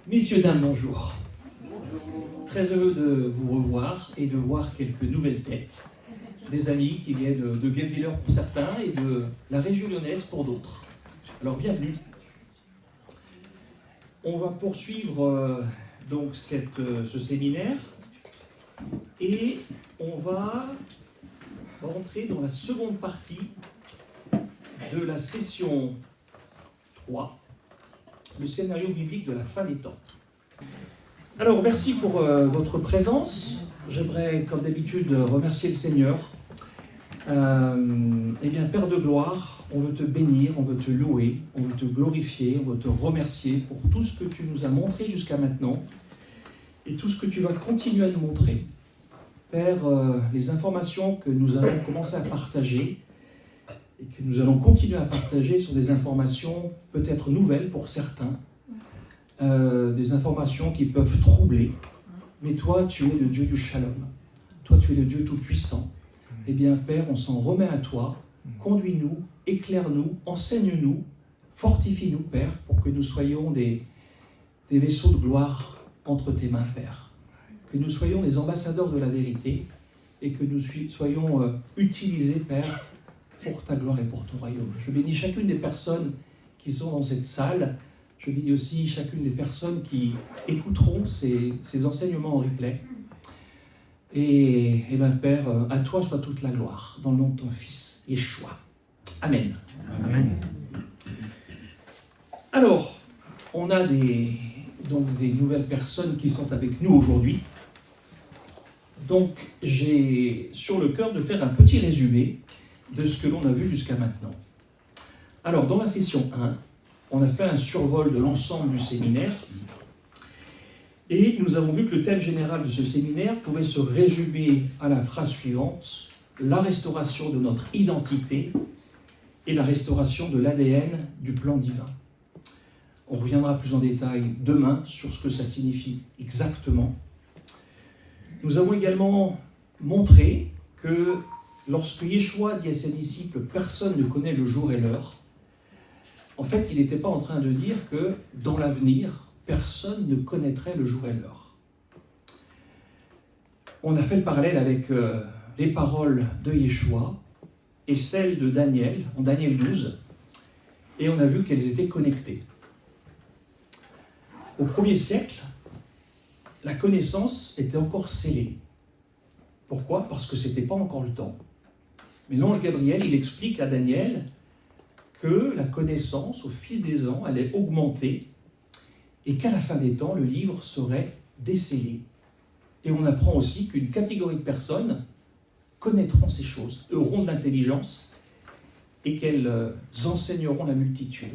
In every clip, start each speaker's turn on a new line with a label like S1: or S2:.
S1: Messieurs, dames, bonjour. Très heureux de vous revoir et de voir quelques nouvelles têtes. Des amis qui viennent de Guebwiller pour certains et de la région lyonnaise pour d'autres. Alors, bienvenue. On va poursuivre donc ce séminaire et on va rentrer dans la seconde partie de la session 3, le scénario biblique de la fin des temps. Alors, merci pour votre présence. J'aimerais, comme d'habitude, remercier le Seigneur. Eh bien, Père de gloire, on veut te bénir, on veut te louer, on veut te glorifier, on veut te remercier pour tout ce que tu nous as montré jusqu'à maintenant et tout ce que tu vas continuer à nous montrer. Père, les informations que nous allons commencer à partager et que nous allons continuer à partager sont des informations peut-être nouvelles pour certains, des informations qui peuvent troubler, mais toi, tu es le Dieu du Shalom. Toi, tu es le Dieu tout-puissant. Eh bien, Père, on s'en remet à toi. Conduis-nous, éclaire-nous, enseigne-nous, fortifie-nous, Père, pour que nous soyons des vaisseaux de gloire entre tes mains, Père. Que nous soyons des ambassadeurs de la vérité et que nous soyons utilisés, Père, pour ta gloire et pour ton royaume. Je bénis chacune des personnes qui sont dans cette salle. Je bénis aussi chacune des personnes qui écouteront ces enseignements en replay. Et bien, Père, à toi soit toute la gloire, dans le nom de ton Fils, Yeshua. Amen.
S2: Amen.
S1: Alors, on a des nouvelles personnes qui sont avec nous aujourd'hui. Donc, j'ai sur le cœur de faire un petit résumé de ce que l'on a vu jusqu'à maintenant. Alors, dans la session 1, on a fait un survol de l'ensemble du séminaire et nous avons vu que le thème général de ce séminaire pouvait se résumer à la phrase suivante: la restauration de notre identité et la restauration de l'ADN du plan divin. On reviendra plus en détail demain sur ce que ça signifie exactement. Nous avons également montré que lorsque Yeshua dit à ses disciples « Personne ne connaît le jour et l'heure », en fait, il n'était pas en train de dire que dans l'avenir, personne ne connaîtrait le jour et l'heure. On a fait le parallèle avec les paroles de Yeshua et celles de Daniel, en Daniel 12, et on a vu qu'elles étaient connectées. Au 1er siècle, la connaissance était encore scellée. Pourquoi ? Parce que ce n'était pas encore le temps. Mais l'ange Gabriel, il explique à Daniel que la connaissance, au fil des ans, allait augmenter et qu'à la fin des temps, le livre serait décellé. Et on apprend aussi qu'une catégorie de personnes connaîtront ces choses, auront de l'intelligence et qu'elles enseigneront la multitude.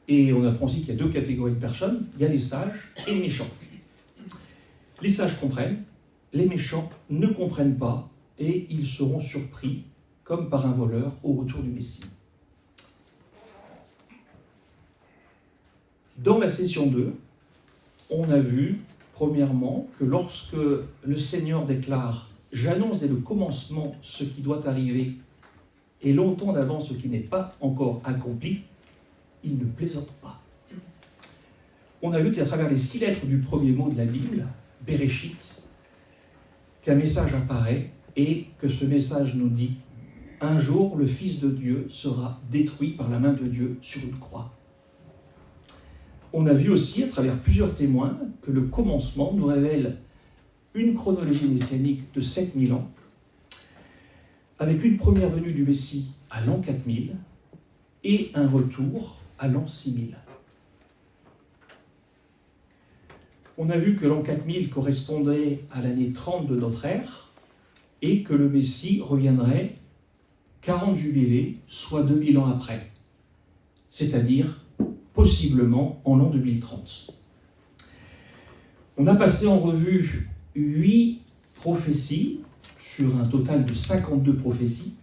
S1: Et on apprend aussi qu'il y a deux catégories de personnes, il y a les sages et les méchants. Les sages comprennent, les méchants ne comprennent pas et ils seront surpris comme par un voleur au retour du Messie. Dans la session 2, on a vu, premièrement, que lorsque le Seigneur déclare « J'annonce dès le commencement ce qui doit arriver et longtemps d'avance ce qui n'est pas encore accompli », il ne plaisante pas. On a vu qu'à travers les 6 lettres du premier mot de la Bible, Bereshit, qu'un message apparaît et que ce message nous dit « Un jour, le Fils de Dieu sera détruit par la main de Dieu sur une croix ». On a vu aussi, à travers plusieurs témoins, que le commencement nous révèle une chronologie messianique de 7000 ans, avec une première venue du Messie à l'an 4000 et un retour à l'an 6000. On a vu que l'an 4000 correspondait à l'année 30 de notre ère et que le Messie reviendrait 40 jubilés, soit 2000 ans après, c'est-à-dire possiblement en l'an 2030. On a passé en revue 8 prophéties sur un total de 52 prophéties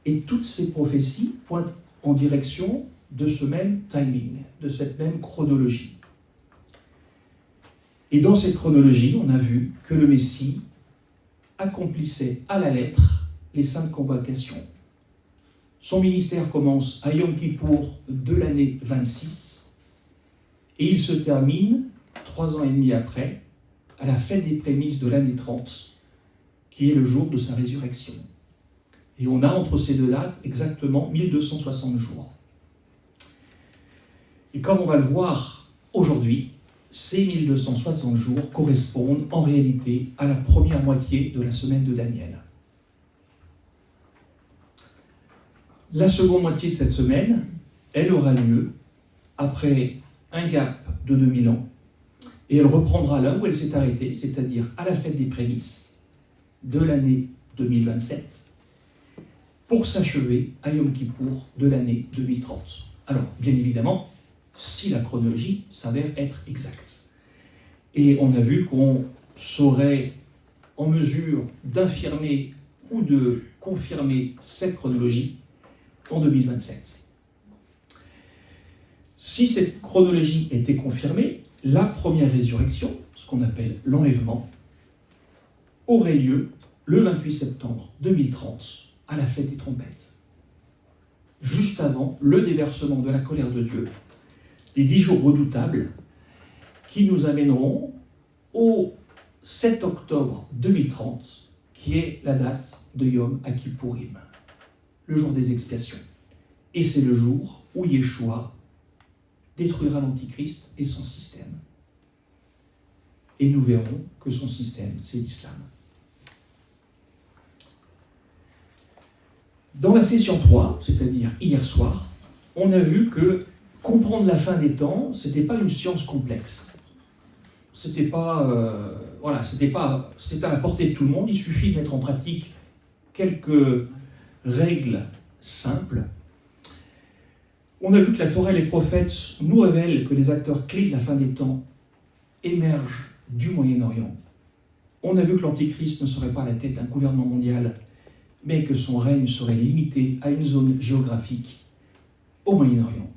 S1: et toutes ces prophéties pointent en direction de ce même timing, de cette même chronologie. Et dans cette chronologie, on a vu que le Messie accomplissait à la lettre les 5 convocations. Son ministère commence à Yom Kippour de l'année 26 Et il se termine, 3 ans et demi après, à la fête des prémices de l'année 30, qui est le jour de sa résurrection. Et on a entre ces deux dates exactement 1260 jours. Et comme on va le voir aujourd'hui, ces 1260 jours correspondent en réalité à la première moitié de la semaine de Daniel. La seconde moitié de cette semaine, elle aura lieu après un gap de 2000 ans, et elle reprendra là où elle s'est arrêtée, c'est-à-dire à la fête des prémices de l'année 2027, pour s'achever à Yom Kippour de l'année 2030. Alors, bien évidemment, si la chronologie s'avère être exacte. Et on a vu qu'on serait en mesure d'affirmer ou de confirmer cette chronologie en 2027. Si cette chronologie était confirmée, la première résurrection, ce qu'on appelle l'enlèvement, aurait lieu le 28 septembre 2030, à la fête des trompettes, juste avant le déversement de la colère de Dieu, les 10 jours redoutables qui nous amèneront au 7 octobre 2030, qui est la date de Yom Kippourim, le jour des expiations. Et c'est le jour où Yeshua détruira l'Antichrist et son système. Et nous verrons que son système, c'est l'islam. Dans la session 3, c'est-à-dire hier soir, on a vu que comprendre la fin des temps, ce n'était pas une science complexe. C'était à la portée de tout le monde. Il suffit de mettre en pratique quelques règles simples. On a vu que la Torah et les prophètes nous révèlent que les acteurs clés de la fin des temps émergent du Moyen-Orient. On a vu que l'Antéchrist ne serait pas à la tête d'un gouvernement mondial, mais que son règne serait limité à une zone géographique au Moyen-Orient.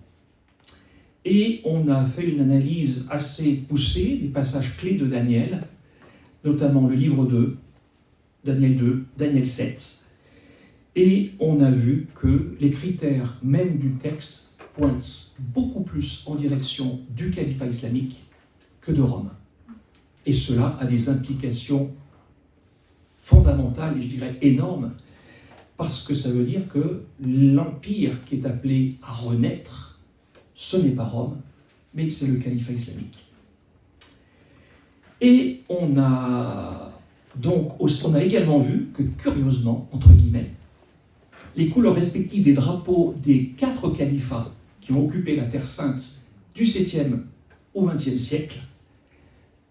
S1: Et on a fait une analyse assez poussée des passages clés de Daniel, notamment le livre 2, Daniel 2, Daniel 7. Et on a vu que les critères même du texte pointent beaucoup plus en direction du califat islamique que de Rome. Et cela a des implications fondamentales et je dirais énormes, parce que ça veut dire que l'empire qui est appelé à renaître, ce n'est pas Rome, mais c'est le califat islamique. Et on a également vu que, curieusement, entre guillemets, les couleurs respectives des drapeaux des 4 califats qui ont occupé la Terre Sainte du 7e au 20e siècle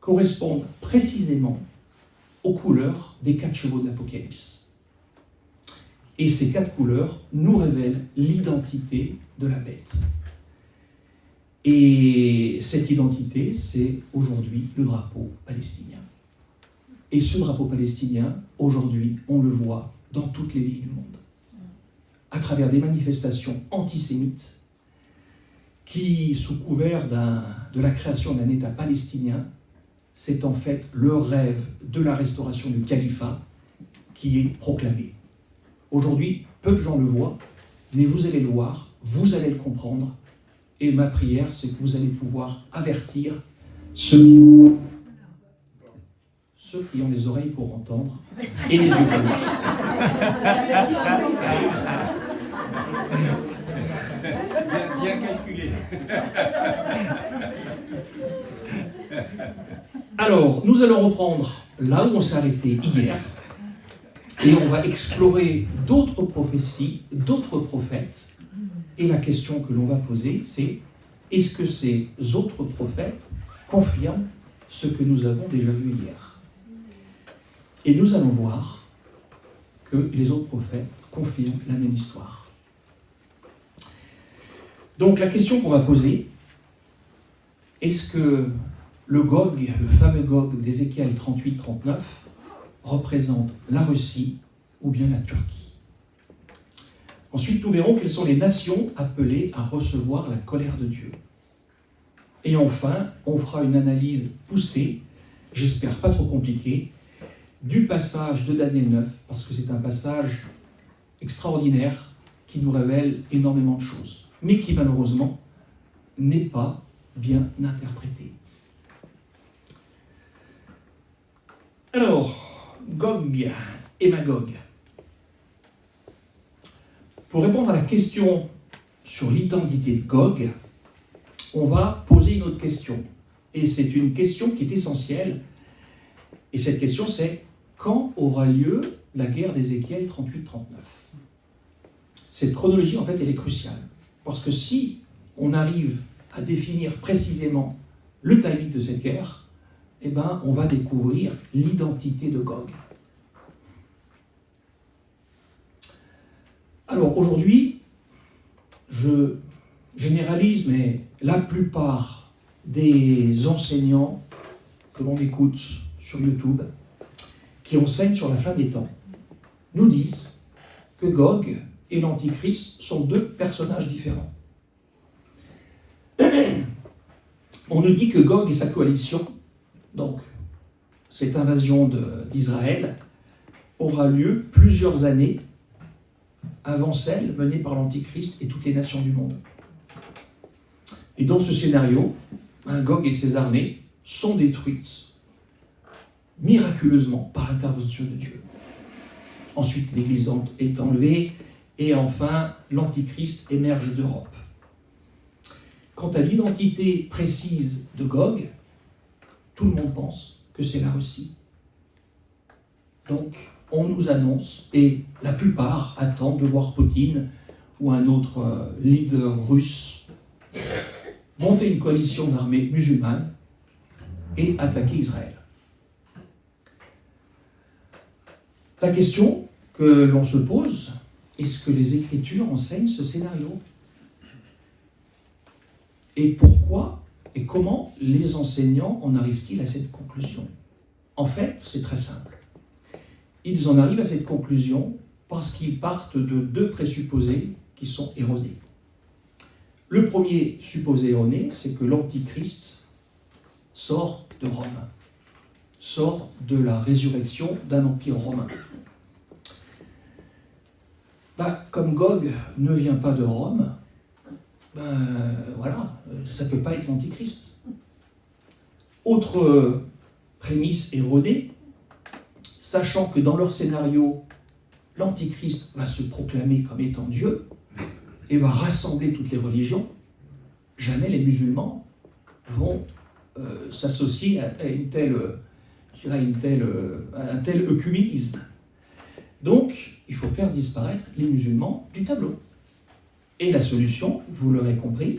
S1: correspondent précisément aux couleurs des 4 chevaux de l'Apocalypse. Et ces 4 couleurs nous révèlent l'identité de la bête. Et cette identité, c'est aujourd'hui le drapeau palestinien. Et ce drapeau palestinien, aujourd'hui, on le voit dans toutes les villes du monde, à travers des manifestations antisémites qui, sous couvert de la création d'un État palestinien, c'est en fait le rêve de la restauration du califat qui est proclamé. Aujourd'hui, peu de gens le voient, mais vous allez le voir, vous allez le comprendre, et ma prière, c'est que vous allez pouvoir avertir ceux qui ont les oreilles pour entendre et les yeux pour voir.
S2: Bien calculé.
S1: Alors, nous allons reprendre là où on s'est arrêté hier, et on va explorer d'autres prophéties, d'autres prophètes. Et la question que l'on va poser, c'est est-ce que ces autres prophètes confirment ce que nous avons déjà vu hier? Et nous allons voir que les autres prophètes confirment la même histoire. Donc la question qu'on va poser, est-ce que le Gog, le fameux Gog d'Ézéchiel 38-39, représente la Russie ou bien la Turquie? Ensuite, nous verrons quelles sont les nations appelées à recevoir la colère de Dieu. Et enfin, on fera une analyse poussée, j'espère pas trop compliquée, du passage de Daniel 9, parce que c'est un passage extraordinaire qui nous révèle énormément de choses, mais qui malheureusement n'est pas bien interprété. Alors, Gog et Magog. Pour répondre à la question sur l'identité de Gog, on va poser une autre question. Et c'est une question qui est essentielle. Et cette question, c'est quand aura lieu la guerre d'Ézéchiel 38-39 ? Cette chronologie, en fait, elle est cruciale. Parce que si on arrive à définir précisément le timing de cette guerre, eh ben, on va découvrir l'identité de Gog. Alors aujourd'hui, je généralise, mais la plupart des enseignants que l'on écoute sur YouTube, qui enseignent sur la fin des temps, nous disent que Gog et l'Antichrist sont deux personnages différents. On nous dit que Gog et sa coalition, donc cette invasion d'Israël, aura lieu plusieurs années avant celle menée par l'Antichrist et toutes les nations du monde. Et dans ce scénario, Gog et ses armées sont détruites miraculeusement par l'intervention de Dieu. Ensuite, l'Église est enlevée et enfin, l'Antichrist émerge d'Europe. Quant à l'identité précise de Gog, tout le monde pense que c'est la Russie. Donc, on nous annonce, et la plupart attendent de voir Poutine ou un autre leader russe monter une coalition d'armées musulmanes et attaquer Israël. La question que l'on se pose, est-ce que les Écritures enseignent ce scénario ? Et pourquoi et comment les enseignants en arrivent-ils à cette conclusion ? En fait, c'est très simple. Ils en arrivent à cette conclusion parce qu'ils partent de deux présupposés qui sont erronés. Le premier supposé erroné, c'est que l'Antichrist sort de Rome, sort de la résurrection d'un empire romain. Comme Gog ne vient pas de Rome, voilà, ça ne peut pas être l'Antichrist. Autre prémisse erronée, sachant que dans leur scénario, l'Antichrist va se proclamer comme étant Dieu et va rassembler toutes les religions, jamais les musulmans vont s'associer à un tel œcuménisme. Donc, il faut faire disparaître les musulmans du tableau. Et la solution, vous l'aurez compris,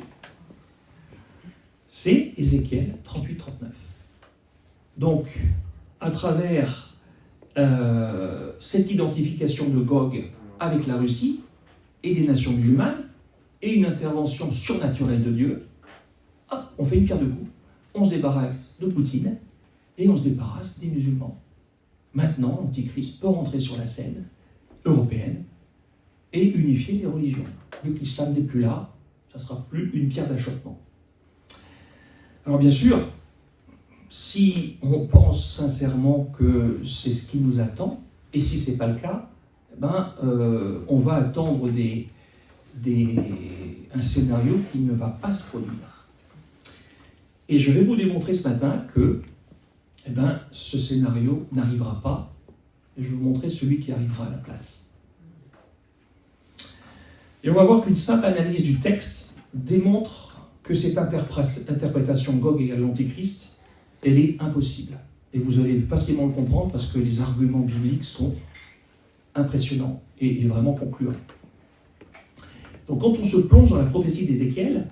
S1: c'est Ézéchiel 38-39. Donc, à travers cette identification de Gog avec la Russie et des nations musulmanes, et une intervention surnaturelle de Dieu, on fait une pierre deux coups. On se débarrasse de Poutine et on se débarrasse des musulmans. Maintenant, l'Antichrist peut rentrer sur la scène européenne et unifier les religions. Vu que l'islam n'est plus là, ça ne sera plus une pierre d'achoppement. Alors bien sûr, si on pense sincèrement que c'est ce qui nous attend, et si ce n'est pas le cas, on va attendre un scénario qui ne va pas se produire. Et je vais vous démontrer ce matin que ce scénario n'arrivera pas, et je vais vous montrer celui qui arrivera à la place. Et on va voir qu'une simple analyse du texte démontre que cette interprétation Gog égale l'Antichrist, elle est impossible. Et vous allez facilement le comprendre parce que les arguments bibliques sont impressionnants et vraiment concluants. Donc quand on se plonge dans la prophétie d'Ézéchiel,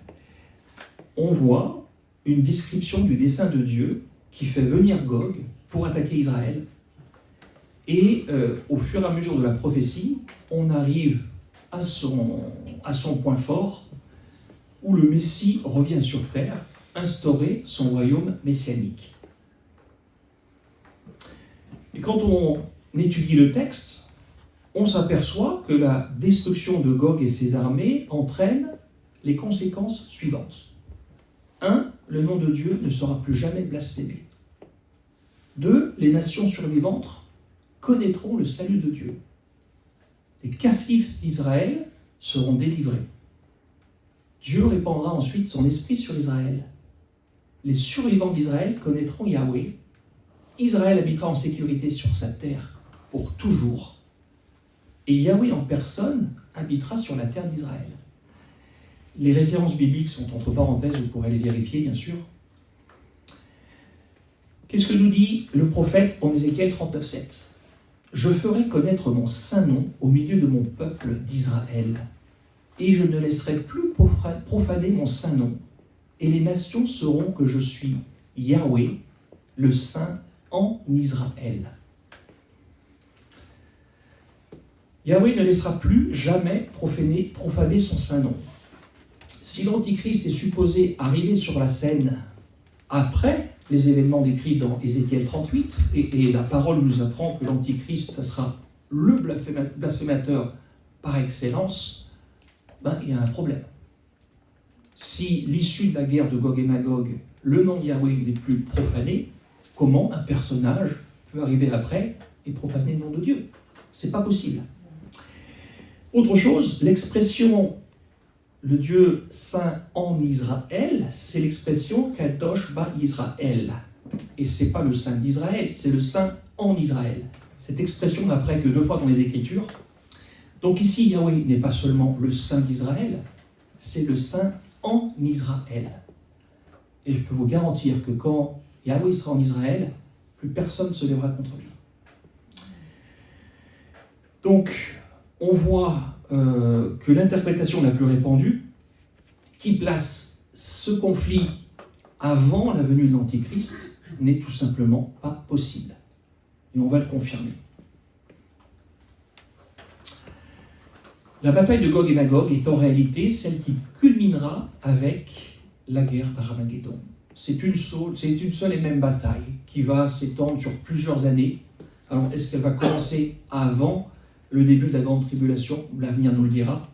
S1: on voit une description du dessein de Dieu qui fait venir Gog pour attaquer Israël. Et au fur et à mesure de la prophétie, on arrive à son point fort, où le Messie revient sur terre, instaurer son royaume messianique. Et quand on étudie le texte, on s'aperçoit que la destruction de Gog et ses armées entraîne les conséquences suivantes. 1. Le nom de Dieu ne sera plus jamais blasphémé. 2. Les nations survivantes connaîtront le salut de Dieu. Les captifs d'Israël seront délivrés. Dieu répandra ensuite son esprit sur Israël les survivants d'Israël connaîtront Yahweh. Israël habitera en sécurité sur sa terre pour toujours. Et Yahweh en personne habitera sur la terre d'Israël. Les références bibliques sont entre parenthèses, vous pourrez les vérifier bien sûr. Qu'est-ce que nous dit le prophète en Ézéchiel 39,7 ? Je ferai connaître mon saint nom au milieu de mon peuple d'Israël, et je ne laisserai plus profaner mon saint nom, et les nations sauront que je suis Yahweh, le saint en Israël. Yahweh ne laissera plus jamais profaner son saint nom. Si l'Antichrist est supposé arriver sur la scène après les événements décrits dans Ézéchiel 38, et la parole nous apprend que l'Antichrist, ça sera le blasphémateur par excellence, il y a un problème. Si l'issue de la guerre de Gog et Magog, le nom de Yahweh n'est plus profané, comment un personnage peut arriver après et profaner le nom de Dieu ? C'est pas possible. Autre chose, l'expression le Dieu saint en Israël, c'est l'expression Kadosh ba Israël. Et ce n'est pas le saint d'Israël, c'est le saint en Israël. Cette expression n'apparaît que 2 fois dans les Écritures. Donc ici, Yahweh n'est pas seulement le saint d'Israël, c'est le saint en Israël. Et je peux vous garantir que quand Yahweh sera en Israël, plus personne ne se lèvera contre lui. Donc, on voit que l'interprétation la plus répandue, qui place ce conflit avant la venue de l'Antichrist, n'est tout simplement pas possible. Et on va le confirmer. La bataille de Gog et Magog est en réalité celle qui culminera avec la guerre d'Armageddon. C'est une seule et même bataille qui va s'étendre sur plusieurs années. Alors, est-ce qu'elle va commencer avant le début de la grande tribulation? L'avenir nous le dira.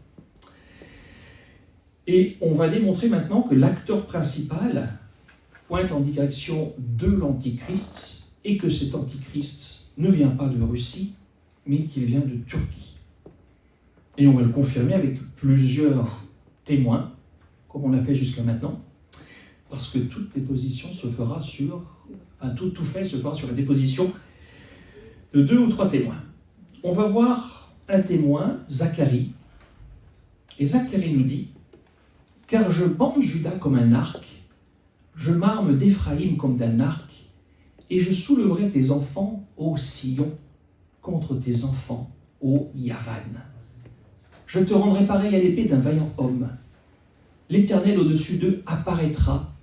S1: Et on va démontrer maintenant que l'acteur principal pointe en direction de l'Antichrist et que cet Antichrist ne vient pas de Russie, mais qu'il vient de Turquie. Et on va le confirmer avec plusieurs témoins, comme on l'a fait jusqu'à maintenant, parce que toute déposition se fera tout fait se fera sur la déposition de 2 ou 3 témoins. On va voir un témoin, Zacharie, et Zacharie nous dit « Car je bande Juda comme un arc, je m'arme d'Éphraïm comme d'un arc, et je souleverai tes enfants, ô Sion, contre tes enfants, ô Yavan. Je te rendrai pareil à l'épée d'un vaillant homme. L'Éternel au-dessus d'eux apparaîtra,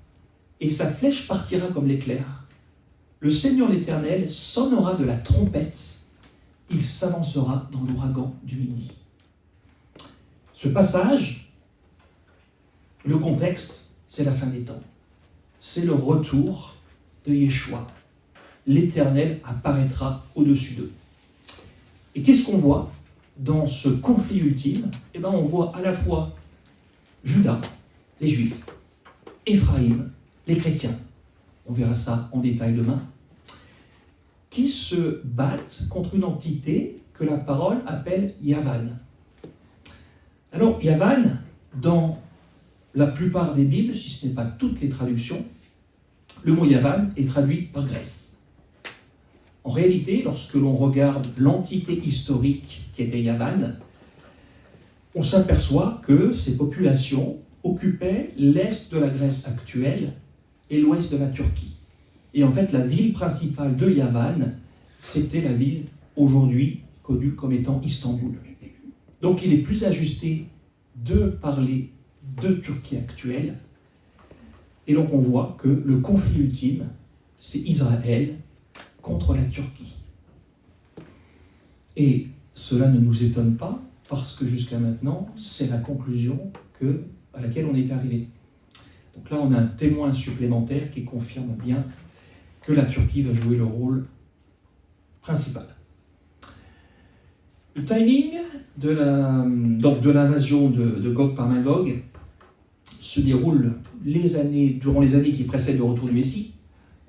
S1: et sa flèche partira comme l'éclair. Le Seigneur l'Éternel sonnera de la trompette, il s'avancera dans l'ouragan du midi. » Ce passage, le contexte, c'est la fin des temps. C'est le retour de Yeshua. L'Éternel apparaîtra au-dessus d'eux. Et qu'est-ce qu'on voit dans ce conflit ultime? On voit à la fois Juda, les Juifs, Éphraïm, les chrétiens, on verra ça en détail demain, qui se battent contre une entité que la parole appelle Yavan. Alors, Yavan, dans la plupart des Bibles, si ce n'est pas toutes les traductions, le mot Yavan est traduit par Grèce. En réalité, lorsque l'on regarde l'entité historique qui était Yavan, on s'aperçoit que ces populations occupaient l'est de la Grèce actuelle et l'ouest de la Turquie. Et en fait, la ville principale de Yavan, c'était la ville aujourd'hui connue comme étant Istanbul. Donc il est plus ajusté de parler de Turquie actuelle. Et donc on voit que le conflit ultime, c'est Israël contre la Turquie. Et cela ne nous étonne pas, parce que jusqu'à maintenant, c'est la conclusion à laquelle on est arrivé. Donc là, on a un témoin supplémentaire qui confirme bien que la Turquie va jouer le rôle principal. Le timing de l'invasion de Gog par Magog se déroule durant les années qui précèdent le retour du Messie.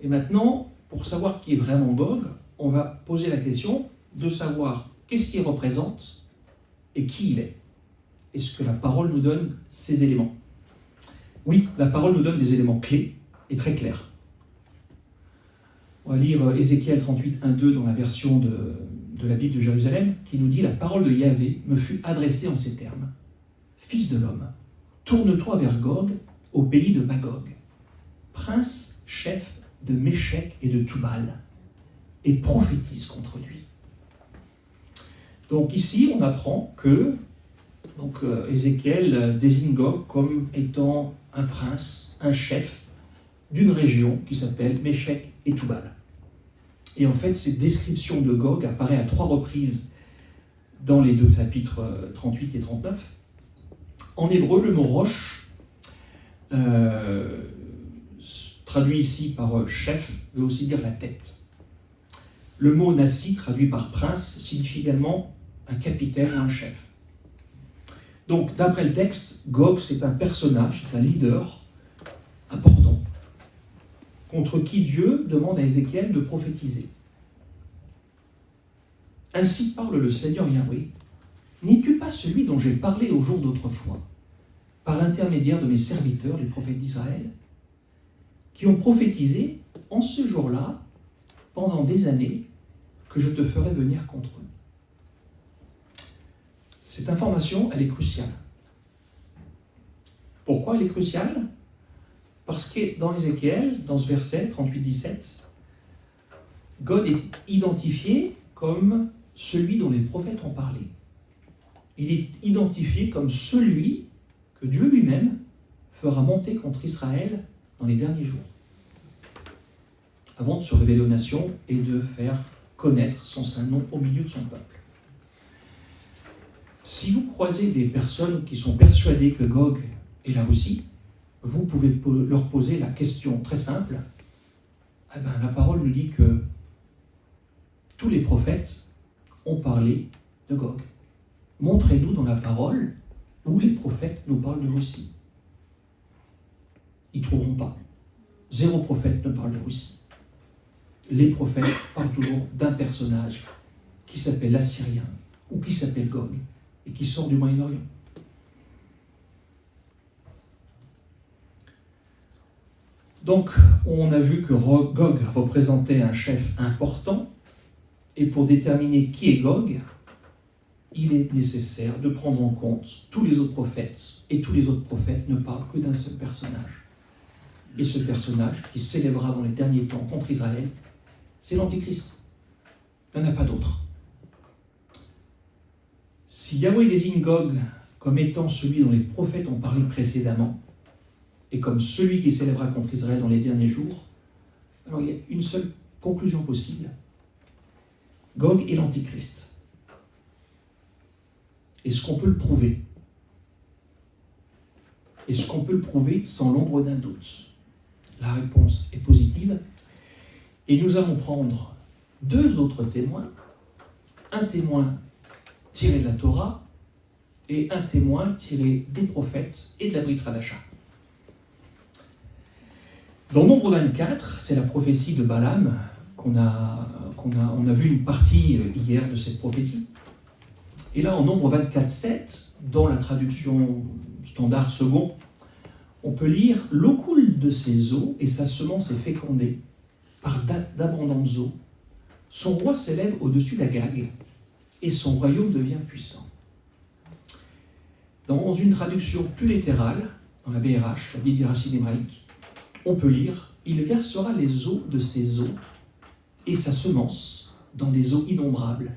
S1: Et maintenant, pour savoir qui est vraiment Gog, on va poser la question de savoir qu'est-ce qu'il représente et qui il est. Est-ce que la parole nous donne ces éléments? Oui, la parole nous donne des éléments clés est très clair. On va lire Ézéchiel 38, 1-2 dans la version de la Bible de Jérusalem, qui nous dit « La parole de Yahvé me fut adressée en ces termes. Fils de l'homme, tourne-toi vers Gog, au pays de Magog, prince, chef de Méchec et de Tubal, et prophétise contre lui. » Donc ici, on apprend que Ézéchiel désigne Gog comme étant un prince, un chef d'une région qui s'appelle Méchec et Tubal. Et en fait, cette description de Gog apparaît à 3 reprises dans les 2 chapitres 38 et 39. En hébreu, le mot roche, traduit ici par chef, veut aussi dire la tête. Le mot Nassi, traduit par prince, signifie également un capitaine ou un chef. Donc, d'après le texte, Gog, c'est un personnage, c'est un leader important, contre qui Dieu demande à Ézéchiel de prophétiser. Ainsi parle le Seigneur Yahweh. N'es-tu pas celui dont j'ai parlé au jour d'autrefois, par l'intermédiaire de mes serviteurs, les prophètes d'Israël, qui ont prophétisé en ce jour-là, pendant des années, que je te ferai venir contre eux. Cette information, elle est cruciale. Pourquoi elle est cruciale ? Parce que dans Ézéchiel, dans ce verset 38-17, God est identifié comme celui dont les prophètes ont parlé. Il est identifié comme celui que Dieu lui-même fera monter contre Israël dans les derniers jours, avant de se révéler aux nations et de faire connaître son saint nom au milieu de son peuple. Si vous croisez des personnes qui sont persuadées que Gog est la Russie, vous pouvez leur poser la question très simple. La parole nous dit que tous les prophètes ont parlé de Gog. Montrez-nous dans la parole où les prophètes nous parlent de Russie. Ils ne trouveront pas. 0 prophète ne parle de Russie. Les prophètes parlent toujours d'un personnage qui s'appelle l'Assyrien ou qui s'appelle Gog et qui sort du Moyen-Orient. Donc, on a vu que Gog représentait un chef important, et pour déterminer qui est Gog, il est nécessaire de prendre en compte tous les autres prophètes, et tous les autres prophètes ne parlent que d'un seul personnage. Et ce personnage, qui s'élèvera dans les derniers temps contre Israël, c'est l'Antichrist. Il n'y en a pas d'autre. Si Yahweh désigne Gog comme étant celui dont les prophètes ont parlé précédemment, et comme celui qui s'élèvera contre Israël dans les derniers jours, alors il y a une seule conclusion possible. Gog est l'Antichrist. Est-ce qu'on peut le prouver ? Est-ce qu'on peut le prouver sans l'ombre d'un doute ? La réponse est positive. Et nous allons prendre 2 autres témoins. Un témoin tiré de la Torah et un témoin tiré des prophètes et de la Brit Hadasha. Dans Nombre 24, c'est la prophétie de Balaam on a vu une partie hier de cette prophétie. Et là, en Nombre 24-7, dans la traduction standard second, on peut lire « L'eau coule de ses eaux et sa semence est fécondée par d'abondantes eaux. Son roi s'élève au-dessus d'Agag et son royaume devient puissant. » Dans une traduction plus littérale, dans la BRH, la Bible des Racines hébraïques, on peut lire « Il versera les eaux de ses eaux et sa semence dans des eaux innombrables.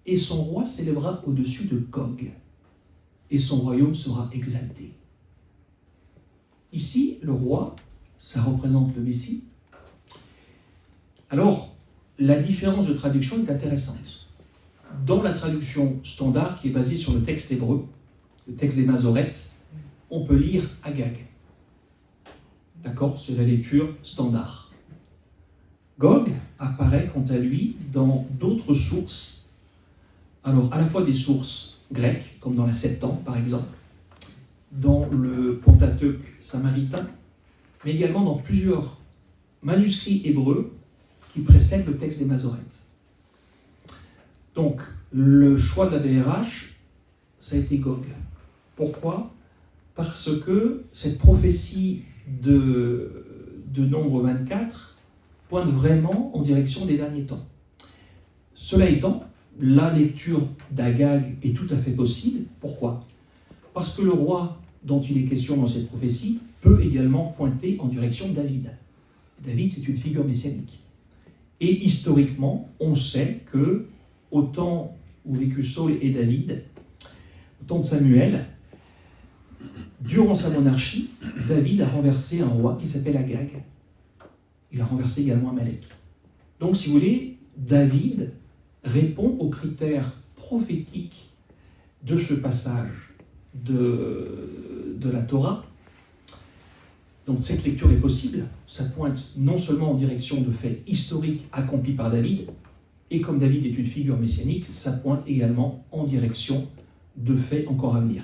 S1: Et son roi s'élèvera au-dessus de Gog, et son royaume sera exalté. » Ici, le roi, ça représente le Messie. Alors, la différence de traduction est intéressante. Dans la traduction standard, qui est basée sur le texte hébreu, le texte des Masorètes, on peut lire Agag. D'accord ? C'est la lecture standard. Gog apparaît, quant à lui, dans d'autres sources. Alors, à la fois des sources grecques, comme dans la Septante, par exemple, dans le Pentateuque samaritain, mais également dans plusieurs manuscrits hébreux qui précèdent le texte des Masorètes. Donc, le choix de la DRH, ça a été Gog. Pourquoi ? Parce que cette prophétie de de Nombre 24 pointe vraiment en direction des derniers temps. Cela étant, la lecture d'Agag est tout à fait possible. Pourquoi ? Parce que le roi dont il est question dans cette prophétie peut également pointer en direction de David. David, c'est une figure messianique. Et historiquement, on sait que au temps où vécut Saül et David, au temps de Samuel, durant sa monarchie, David a renversé un roi qui s'appelle Agag. Il a renversé également Amalek. Donc, si vous voulez, David répond aux critères prophétiques de ce passage de la Torah. Donc cette lecture est possible, ça pointe non seulement en direction de faits historiques accomplis par David, et comme David est une figure messianique, ça pointe également en direction de faits encore à venir.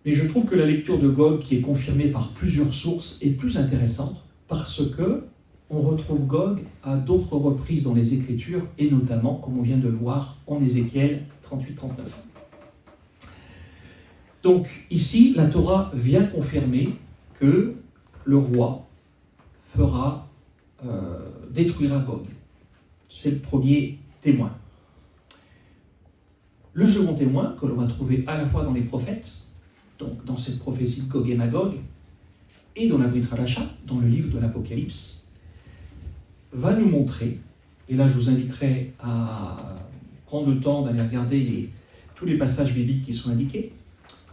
S1: Mais je trouve que la lecture de Gog, qui est confirmée par plusieurs sources, est plus intéressante parce que on retrouve Gog à d'autres reprises dans les Écritures, et notamment, comme on vient de le voir, en Ézéchiel 38-39. Donc ici, la Torah vient confirmer que le roi détruira Gog. C'est le premier témoin. Le second témoin, que l'on va trouver à la fois dans les prophètes, donc dans cette prophétie de Gog et Magog, et dans la Brit Hadasha, dans le livre de l'Apocalypse, va nous montrer, et là je vous inviterai à prendre le temps d'aller regarder tous les passages bibliques qui sont indiqués,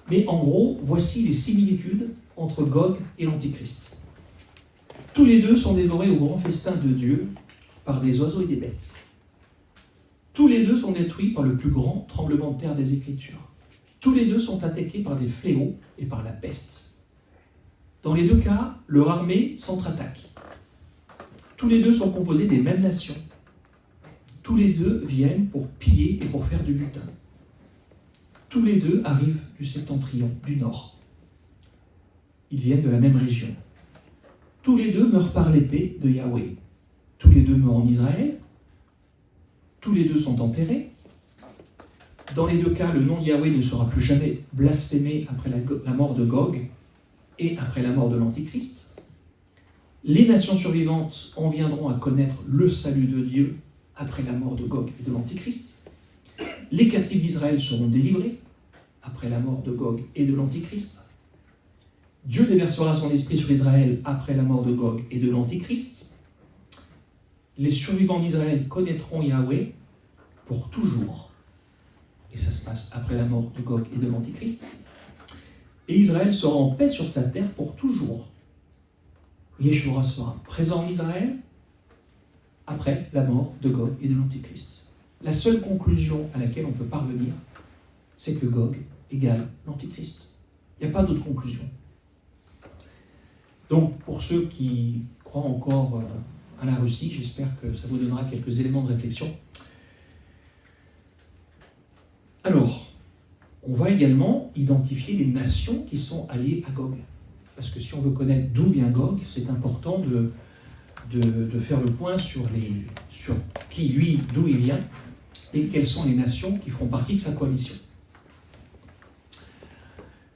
S1: mais en gros, voici les similitudes entre Gog et l'Antichrist. Tous les deux sont dévorés au grand festin de Dieu par des oiseaux et des bêtes. Tous les deux sont détruits par le plus grand tremblement de terre des Écritures. Tous les deux sont attaqués par des fléaux et par la peste. Dans les deux cas, leur armée s'entre-attaque. Tous les deux sont composés des mêmes nations. Tous les deux viennent pour piller et pour faire du butin. Tous les deux arrivent du septentrion, du nord. Ils viennent de la même région. Tous les deux meurent par l'épée de Yahweh. Tous les deux meurent en Israël. Tous les deux sont enterrés. Dans les deux cas, le nom de Yahweh ne sera plus jamais blasphémé après la mort de Gog et après la mort de l'Antichrist. Les nations survivantes en viendront à connaître le salut de Dieu après la mort de Gog et de l'Antichrist. Les captifs d'Israël seront délivrés après la mort de Gog et de l'Antichrist. Dieu déversera son esprit sur Israël après la mort de Gog et de l'Antichrist. Les survivants d'Israël connaîtront Yahweh pour toujours. Et ça se passe après la mort de Gog et de l'Antichrist. Et Israël sera en paix sur sa terre pour toujours. Yeshua sera présent en Israël après la mort de Gog et de l'Antichrist. La seule conclusion à laquelle on peut parvenir, c'est que Gog égale l'Antichrist. Il n'y a pas d'autre conclusion. Donc, pour ceux qui croient encore à la Russie, j'espère que ça vous donnera quelques éléments de réflexion. Alors, on va également identifier les nations qui sont alliées à Gog. Parce que si on veut connaître d'où vient Gog, c'est important de faire le point sur qui, lui, d'où il vient, et quelles sont les nations qui feront partie de sa coalition.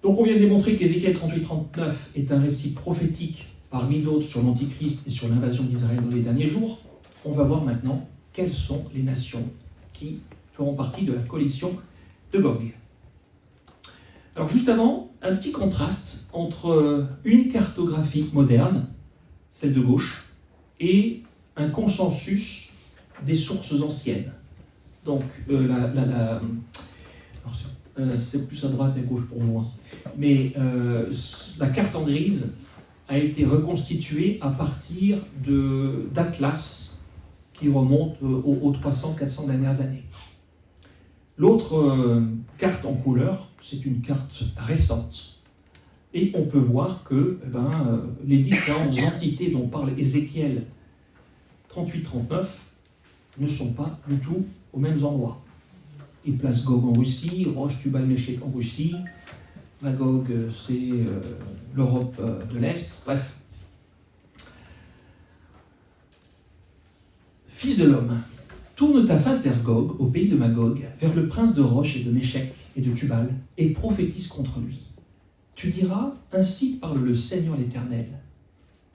S1: Donc on vient de démontrer qu'Ézéchiel 38-39 est un récit prophétique parmi d'autres sur l'Antichrist et sur l'invasion d'Israël dans les derniers jours. On va voir maintenant quelles sont les nations qui feront partie de la coalition de Gog. Alors juste avant, un petit contraste entre une cartographie moderne, celle de gauche, et un consensus des sources anciennes. Donc c'est plus à droite et à gauche pour vous, hein. Mais la carte en grise a été reconstituée à partir d'atlas qui remontent aux 300-400 dernières années. L'autre carte en couleur, c'est une carte récente. Et on peut voir que les différentes entités dont parle Ézéchiel 38-39 ne sont pas du tout aux mêmes endroits. Il place Gog en Russie, Rosh Tubal Meshech en Russie, Magog c'est l'Europe de l'Est, bref. Fils de l'homme, tourne ta face vers Gog, au pays de Magog, vers le prince de Rosh et de Meshech et de Tubal, et prophétise contre lui. Tu diras, ainsi parle le Seigneur l'Éternel,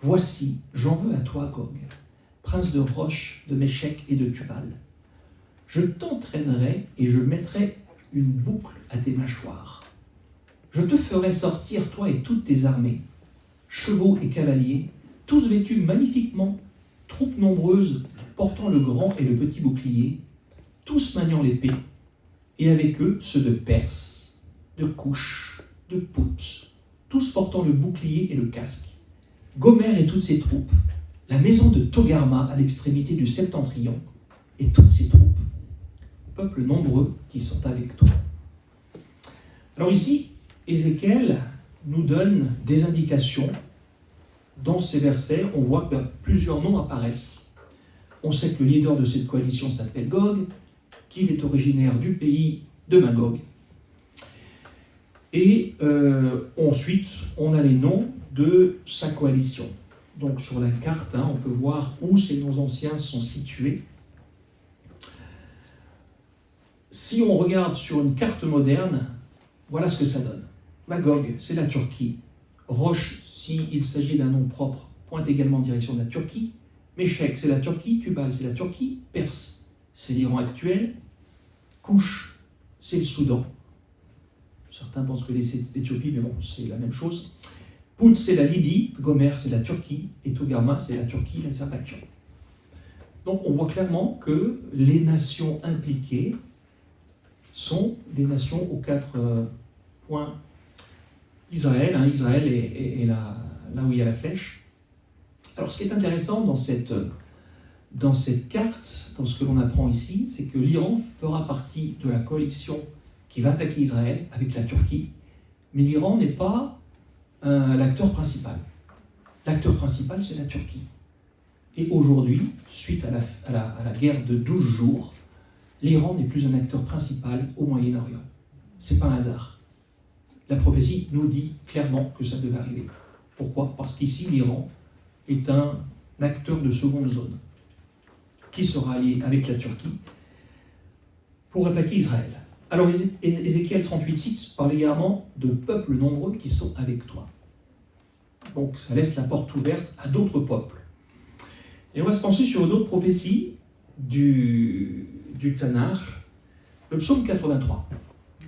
S1: Voici, j'en veux à toi, Gog, prince de Roche, de Méchec et de Tubal. Je t'entraînerai et je mettrai une boucle à tes mâchoires. Je te ferai sortir, toi et toutes tes armées, chevaux et cavaliers, tous vêtus magnifiquement, troupes nombreuses, portant le grand et le petit bouclier, tous maniant l'épée, et avec eux ceux de Perse, de Couche, de Pout, tous portant le bouclier et le casque. Gomer et toutes ses troupes, la maison de Togarma à l'extrémité du septentrion, et toutes ses troupes, peuple nombreux qui sont avec toi. Alors ici, Ézéchiel nous donne des indications. Dans ces versets, on voit que plusieurs noms apparaissent. On sait que le leader de cette coalition s'appelle Gog, qu'il est originaire du pays de Magog. Et ensuite, on a les noms de sa coalition. Donc sur la carte, on peut voir où ces noms anciens sont situés. Si on regarde sur une carte moderne, voilà ce que ça donne. Magog, c'est la Turquie. Roche, s'il s'agit d'un nom propre, pointe également en direction de la Turquie. Méchec, c'est la Turquie. Tubal, c'est la Turquie. Perse, c'est l'Iran actuel. Couche, c'est le Soudan. Certains pensent que c'est l'Éthiopie, mais bon, c'est la même chose. Pout, c'est la Libye. Gomer, c'est la Turquie. Et Togarma, c'est la Turquie, l'Azerbaïdjan. Donc on voit clairement que les nations impliquées sont les nations aux 4 points d'Israël. Israël est là où il y a la flèche. Alors ce qui est intéressant dans cette carte, dans ce que l'on apprend ici, c'est que l'Iran fera partie de la coalition qui va attaquer Israël avec la Turquie, mais l'Iran n'est pas l'acteur principal. L'acteur principal, c'est la Turquie. Et aujourd'hui, suite à la guerre de 12 jours, l'Iran n'est plus un acteur principal au Moyen-Orient. Ce n'est pas un hasard. La prophétie nous dit clairement que ça devait arriver. Pourquoi ? Parce qu'ici, l'Iran est un acteur de seconde zone qui sera allié avec la Turquie pour attaquer Israël. Alors, Ézéchiel 38,6 parle également de peuples nombreux qui sont avec toi. Donc, ça laisse la porte ouverte à d'autres peuples. Et on va se pencher sur une autre prophétie du Tanakh, le psaume 83,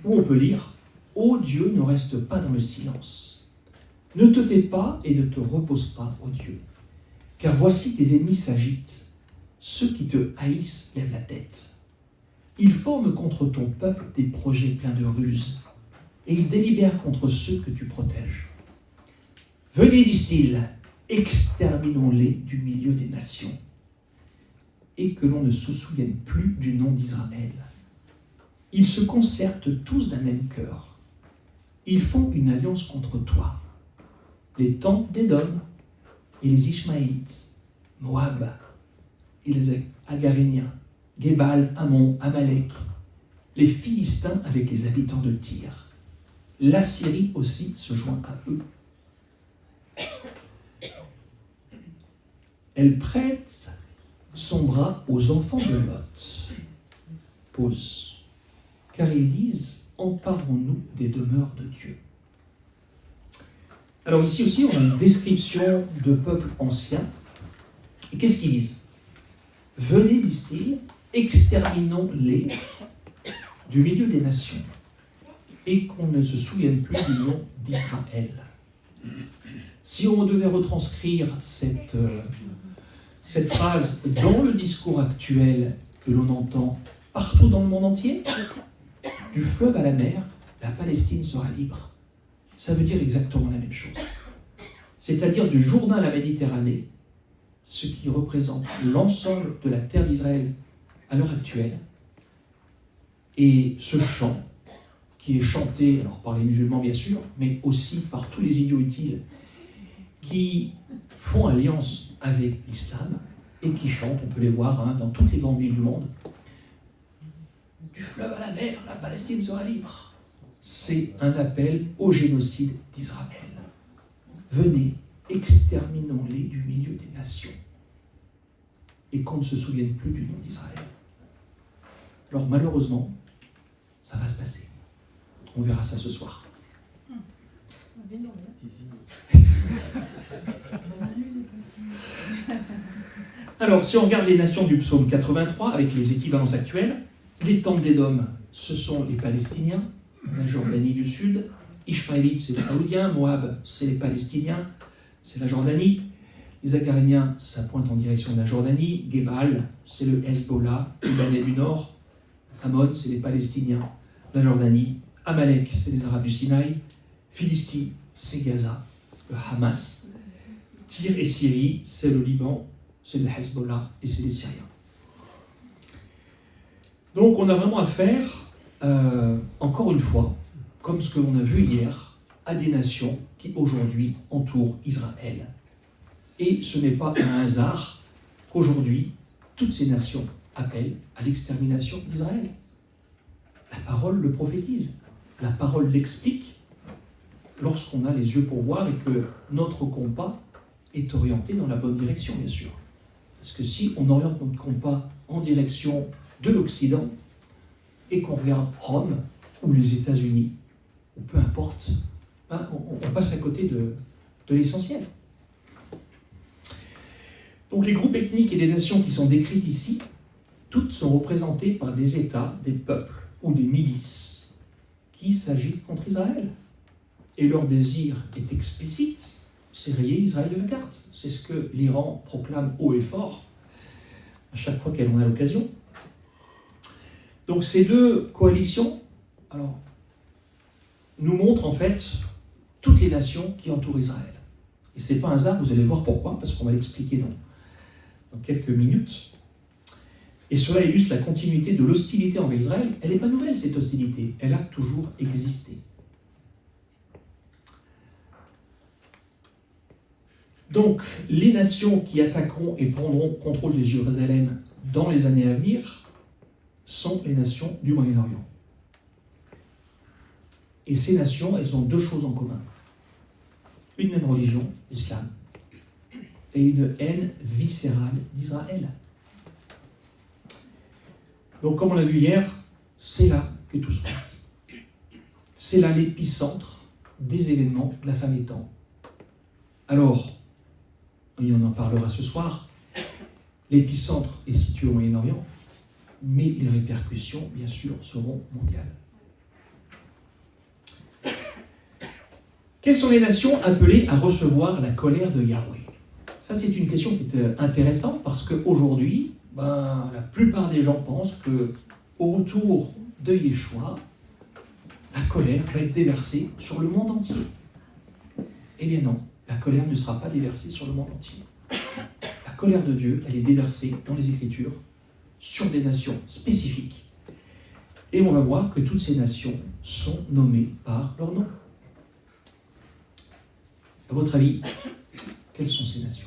S1: où on peut lire « Ô Dieu, ne reste pas dans le silence. Ne te tais pas et ne te repose pas, ô Dieu. Car voici tes ennemis s'agitent. Ceux qui te haïssent lèvent la tête. Ils forment contre ton peuple des projets pleins de ruses, et ils délibèrent contre ceux que tu protèges. Venez, disent-ils, exterminons-les du milieu des nations, et que l'on ne se souvienne plus du nom d'Israël. Ils se concertent tous d'un même cœur. Ils font une alliance contre toi. Les tentes d'Édom et les Ishmaélites, Moab et les Agaréniens, Gébal, Ammon, Amalek, les Philistins avec les habitants de Tyr. L'Assyrie aussi se joint à eux. Elle prête son bras aux enfants de Lot. Pause. Car ils disent, emparons-nous des demeures de Dieu. Alors ici aussi, on a une description de peuples anciens. Et qu'est-ce qu'ils disent ? Venez, disent-ils, exterminons-les du milieu des nations, et qu'on ne se souvienne plus du nom d'Israël. Si on devait retranscrire cette phrase dans le discours actuel que l'on entend partout dans le monde entier, du fleuve à la mer, la Palestine sera libre. Ça veut dire exactement la même chose. C'est-à-dire du Jourdain à la Méditerranée, ce qui représente l'ensemble de la terre d'Israël à l'heure actuelle, et ce chant qui est chanté alors par les musulmans bien sûr, mais aussi par tous les idiots utiles qui font alliance avec l'islam et qui chantent, on peut les voir dans toutes les grandes villes du monde. Du fleuve à la mer, la Palestine sera libre. C'est un appel au génocide d'Israël. Venez, exterminons-les du milieu des nations. Et qu'on ne se souvienne plus du nom d'Israël. Alors malheureusement, ça va se passer. On verra ça ce soir. Alors, si on regarde les nations du psaume 83 avec les équivalences actuelles, les tentes d'Édom, ce sont les Palestiniens, la Jordanie du Sud. Ishmaélites, c'est les Saoudiens. Moab, c'est les Palestiniens, c'est la Jordanie. Les Agaréniens, ça pointe en direction de la Jordanie. Gebal, c'est le Hezbollah, Libanais du Nord. Ammon, c'est les Palestiniens, la Jordanie. Amalek, c'est les Arabes du Sinaï. Philistie, c'est Gaza, le Hamas. Tyr et Syrie, c'est le Liban, c'est le Hezbollah et c'est les Syriens. Donc on a vraiment affaire, encore une fois, comme ce que l'on a vu hier, à des nations qui aujourd'hui entourent Israël. Et ce n'est pas un hasard qu'aujourd'hui, toutes ces nations appellent à l'extermination d'Israël. La parole le prophétise, la parole l'explique lorsqu'on a les yeux pour voir et que notre compas est orienté dans la bonne direction, bien sûr. Parce que si on oriente notre compas en direction de l'Occident et qu'on regarde Rome ou les États-Unis, ou peu importe, on passe à côté de l'essentiel. Donc les groupes ethniques et les nations qui sont décrites ici, toutes sont représentées par des États, des peuples ou des milices qui s'agitent contre Israël. Et leur désir est explicite, c'est rayer Israël de la carte. C'est ce que l'Iran proclame haut et fort à chaque fois qu'elle en a l'occasion. Donc ces deux coalitions nous montrent en fait toutes les nations qui entourent Israël. Et ce n'est pas un hasard, vous allez voir pourquoi, parce qu'on va l'expliquer dans quelques minutes. Et cela illustre la continuité de l'hostilité envers Israël. Elle n'est pas nouvelle, cette hostilité. Elle a toujours existé. Donc, les nations qui attaqueront et prendront contrôle de Jérusalem dans les années à venir sont les nations du Moyen-Orient. Et ces nations, elles ont deux choses en commun. Une même religion, l'islam, et une haine viscérale d'Israël. Donc, comme on l'a vu hier, c'est là que tout se passe. C'est là l'épicentre des événements de la fin des temps. Alors, et on en parlera ce soir, l'épicentre est situé au Moyen-Orient, mais les répercussions, bien sûr, seront mondiales. Quelles sont les nations appelées à recevoir la colère de Yahweh? Ça, c'est une question qui est intéressante parce qu'aujourd'hui, la plupart des gens pensent qu'au retour de Yeshua, la colère va être déversée sur le monde entier. Eh bien non, la colère ne sera pas déversée sur le monde entier. La colère de Dieu, elle est déversée dans les Écritures sur des nations spécifiques. Et on va voir que toutes ces nations sont nommées par leur nom. À votre avis, quelles sont ces nations?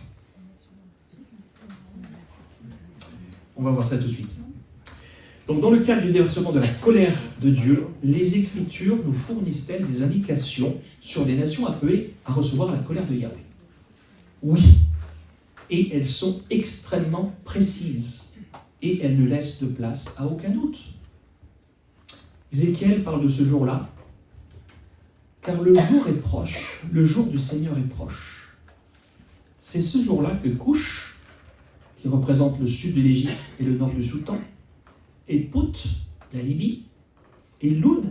S1: On va voir ça tout de suite. Donc, dans le cadre du déversement de la colère de Dieu, les Écritures nous fournissent-elles des indications sur les nations appelées à recevoir la colère de Yahweh? Oui. Et elles sont extrêmement précises. Et elles ne laissent de place à aucun doute. Ézéchiel parle de ce jour-là. Car le jour est proche, le jour du Seigneur est proche. C'est ce jour-là que Couche, qui représente le sud de l'Égypte et le nord du Soudan, et Pout, la Libye, et Loud,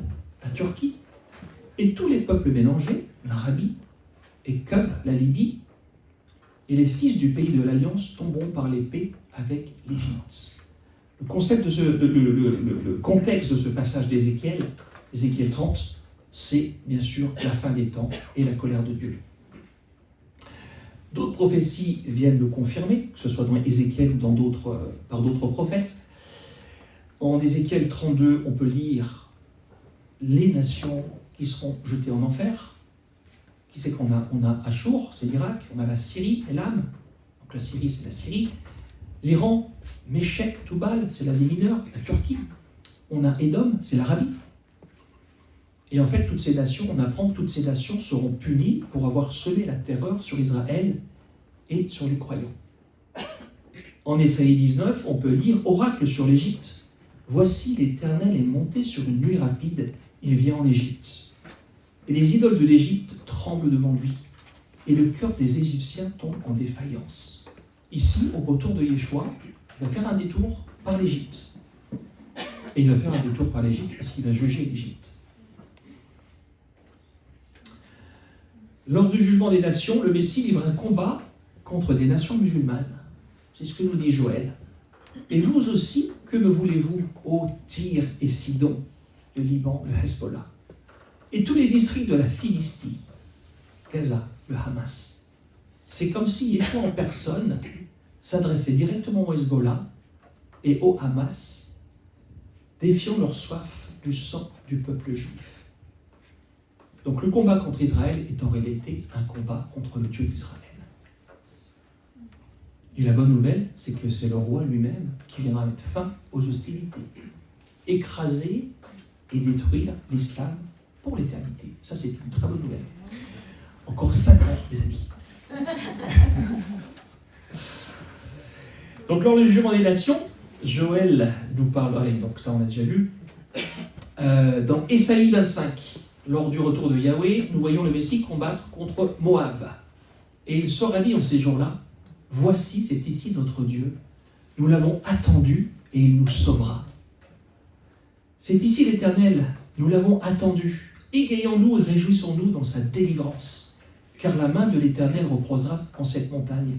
S1: la Turquie, et tous les peuples mélangés, l'Arabie, et Kub, la Libye, et les fils du pays de l'Alliance tomberont par l'épée avec l'Égypte. Le contexte de ce passage d'Ézéchiel, Ézéchiel 30, c'est bien sûr la fin des temps et la colère de Dieu. D'autres prophéties viennent le confirmer, que ce soit dans Ézéchiel ou par d'autres prophètes. En Ézéchiel 32, on peut lire les nations qui seront jetées en enfer. Qui c'est qu'on a? On a Achour, c'est l'Irak, on a la Syrie, Elam, donc la Syrie, c'est la Syrie. L'Iran, Méchec, Toubal, c'est l'Asie mineure, la Turquie. On a Édom, c'est l'Arabie. Et en fait, toutes ces nations, on apprend que toutes ces nations seront punies pour avoir semé la terreur sur Israël et sur les croyants. En Ésaïe 19, on peut lire « Oracle sur l'Égypte. Voici l'Éternel est monté sur une nuée rapide, il vient en Égypte. Et les idoles de l'Égypte tremblent devant lui. et le cœur des Égyptiens tombe en défaillance. Ici, au retour de Yeshua, il va faire un détour par l'Égypte. Et il va faire un détour par l'Égypte parce qu'il va juger l'Égypte. Lors du jugement des nations, le Messie livre un combat contre des nations musulmanes. C'est ce que nous dit Joël. Et vous aussi, que me voulez-vous, ô Tyr et Sidon, le Liban, le Hezbollah, et tous les districts de la Philistie, Gaza, le Hamas. C'est comme si Yeshua en personne s'adressait directement au Hezbollah et au Hamas, défiant leur soif du sang du peuple juif. Donc le combat contre Israël est en réalité un combat contre le Dieu d'Israël. Et la bonne nouvelle, c'est que c'est le roi lui-même qui viendra mettre fin aux hostilités, écraser et détruire l'islam pour l'éternité. Ça, c'est une très bonne nouvelle. Encore 5 ans, les amis. Donc, lors du jugement des nations, Joël nous parle, allez, donc ça on a déjà lu, dans Ésaïe 25, lors du retour de Yahweh, nous voyons le Messie combattre contre Moab. Et il sera dit en ces jours-là, voici, c'est ici notre Dieu, nous l'avons attendu et il nous sauvera. C'est ici l'Éternel, nous l'avons attendu, égayons-nous et réjouissons-nous dans sa délivrance, car la main de l'Éternel reposera en cette montagne.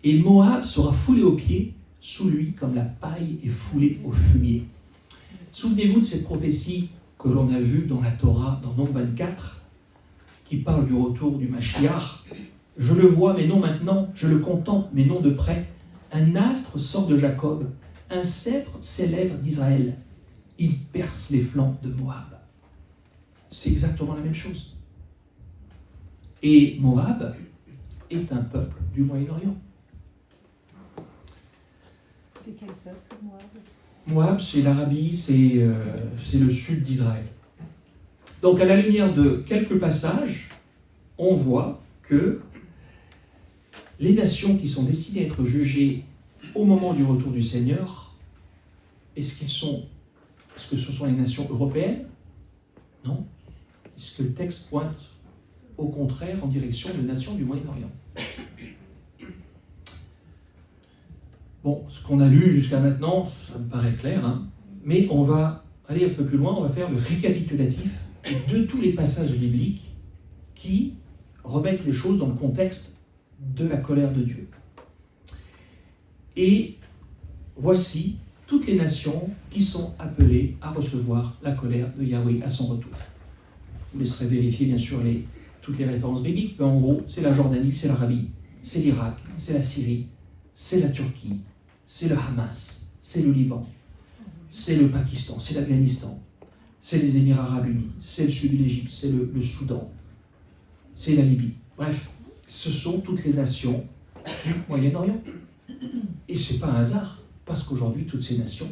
S1: Et Moab sera foulé aux pieds sous lui comme la paille est foulée au fumier. Souvenez-vous de cette prophétie que l'on a vue dans la Torah, dans Nombre 24, qui parle du retour du Mashiach. Je le vois, mais non maintenant, je le contemple, mais non de près. Un astre sort de Jacob, un sceptre s'élève d'Israël. Il perce les flancs de Moab. C'est exactement la même chose. Et Moab est un peuple du Moyen-Orient.
S2: C'est quel peuple, Moab ?
S1: Moab, c'est l'Arabie, c'est le sud d'Israël. Donc, à la lumière de quelques passages, on voit que les nations qui sont destinées à être jugées au moment du retour du Seigneur, est-ce que ce sont les nations européennes ? Non. Est-ce que le texte pointe au contraire en direction de nations du Moyen-Orient ? Bon, ce qu'on a lu jusqu'à maintenant, ça me paraît clair, hein, mais on va aller un peu plus loin, on va faire le récapitulatif de tous les passages bibliques qui remettent les choses dans le contexte de la colère de Dieu. Et voici toutes les nations qui sont appelées à recevoir la colère de Yahweh à son retour. Vous laisserez vérifier bien sûr toutes les références bibliques, mais en gros, c'est la Jordanie, c'est l'Arabie, c'est l'Irak, c'est la Syrie, c'est la Turquie, c'est le Hamas, c'est le Liban, c'est le Pakistan, c'est l'Afghanistan, c'est les Émirats arabes unis, c'est le sud de l'Égypte, c'est le Soudan, c'est la Libye. Bref, ce sont toutes les nations du Moyen-Orient. Et ce n'est pas un hasard, parce qu'aujourd'hui, toutes ces nations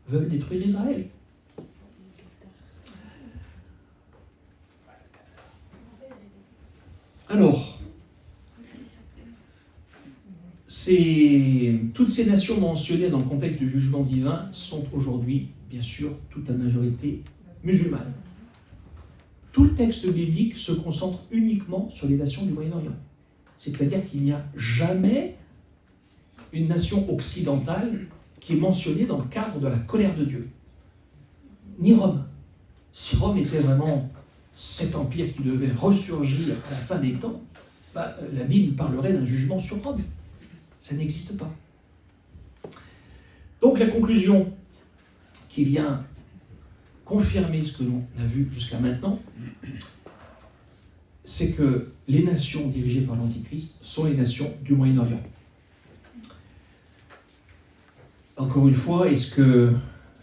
S1: veulent détruire Israël. Alors, toutes ces nations mentionnées dans le contexte du jugement divin sont aujourd'hui, bien sûr, toute la majorité musulmane. Tout le texte biblique se concentre uniquement sur les nations du Moyen-Orient. C'est-à-dire qu'il n'y a jamais une nation occidentale qui est mentionnée dans le cadre de la colère de Dieu. Ni Rome. Si Rome était vraiment cet empire qui devait ressurgir à la fin des temps, la Bible parlerait d'un jugement sur Rome. Ça n'existe pas. Donc la conclusion qui vient confirmer ce que l'on a vu jusqu'à maintenant, c'est que les nations dirigées par l'Antichrist sont les nations du Moyen-Orient. Encore une fois, est-ce que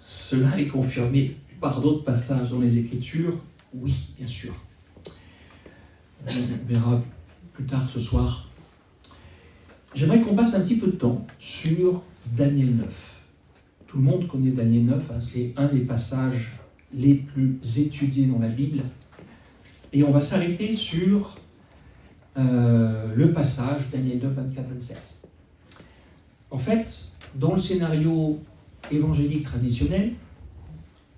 S1: cela est confirmé par d'autres passages dans les Écritures ? Oui, bien sûr. On verra plus tard ce soir. J'aimerais qu'on passe un petit peu de temps sur Daniel 9. Tout le monde connaît Daniel 9, hein, c'est un des passages les plus étudiés dans la Bible. Et on va s'arrêter sur le passage Daniel 9, 24-27. En fait, dans le scénario évangélique traditionnel,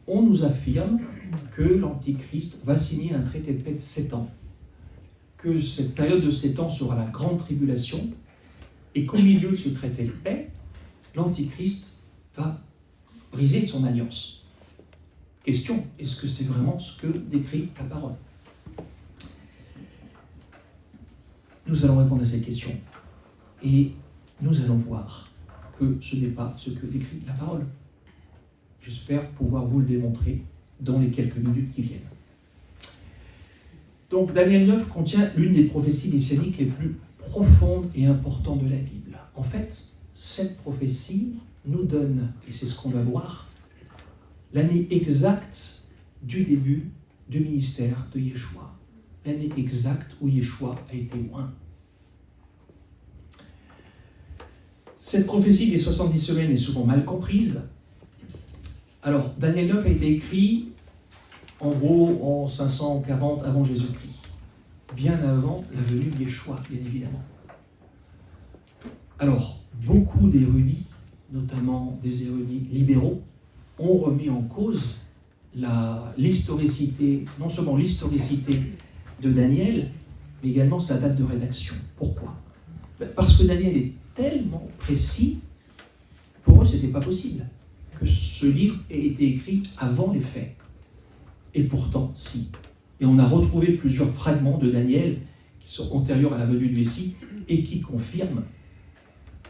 S1: on nous affirme que l'Antichrist va signer un traité de paix de 7 ans que cette période de 7 ans sera la grande tribulation et qu'au milieu de ce traité de paix, l'Antichrist va briser de son alliance. Question, est-ce que c'est vraiment ce que décrit la parole? Nous allons répondre à cette question et nous allons voir que ce n'est pas ce que décrit la parole. J'espère pouvoir vous le démontrer dans les quelques minutes qui viennent. Donc Daniel 9 contient l'une des prophéties messianiques les plus profondes et importantes de la Bible. En fait, cette prophétie nous donne, et c'est ce qu'on va voir, l'année exacte du début du ministère de Yeshua. L'année exacte où Yeshua a été oint. Cette prophétie des 70 semaines est souvent mal comprise. Alors, Daniel 9 a été écrit en gros en 540 avant Jésus-Christ, bien avant la venue de Yeshua, bien évidemment. Alors, beaucoup d'érudits, notamment des érudits libéraux, ont remis en cause l'historicité, non seulement l'historicité de Daniel, mais également sa date de rédaction. Pourquoi? Parce que Daniel est tellement précis, pour eux, ce n'était pas possible que ce livre ait été écrit avant les faits. Et pourtant, si. Et on a retrouvé plusieurs fragments de Daniel qui sont antérieurs à la venue du Messie et qui confirment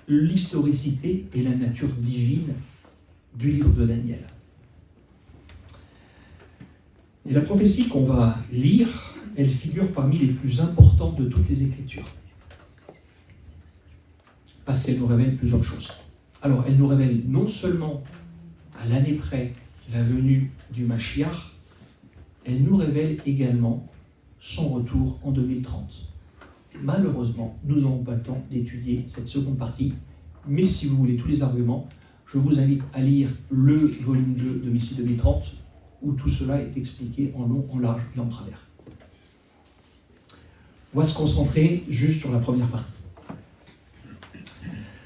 S1: l'historicité et la nature divine du livre de Daniel. Et la prophétie qu'on va lire, elle figure parmi les plus importantes de toutes les Écritures. Parce qu'elle nous révèle plusieurs choses. Alors, elle nous révèle non seulement à l'année près la venue du Mashiach, elle nous révèle également son retour en 2030. Malheureusement, nous n'aurons pas le temps d'étudier cette seconde partie, mais si vous voulez tous les arguments, je vous invite à lire le volume 2 de Messie 2030, où tout cela est expliqué en long, en large et en travers. On va se concentrer juste sur la première partie.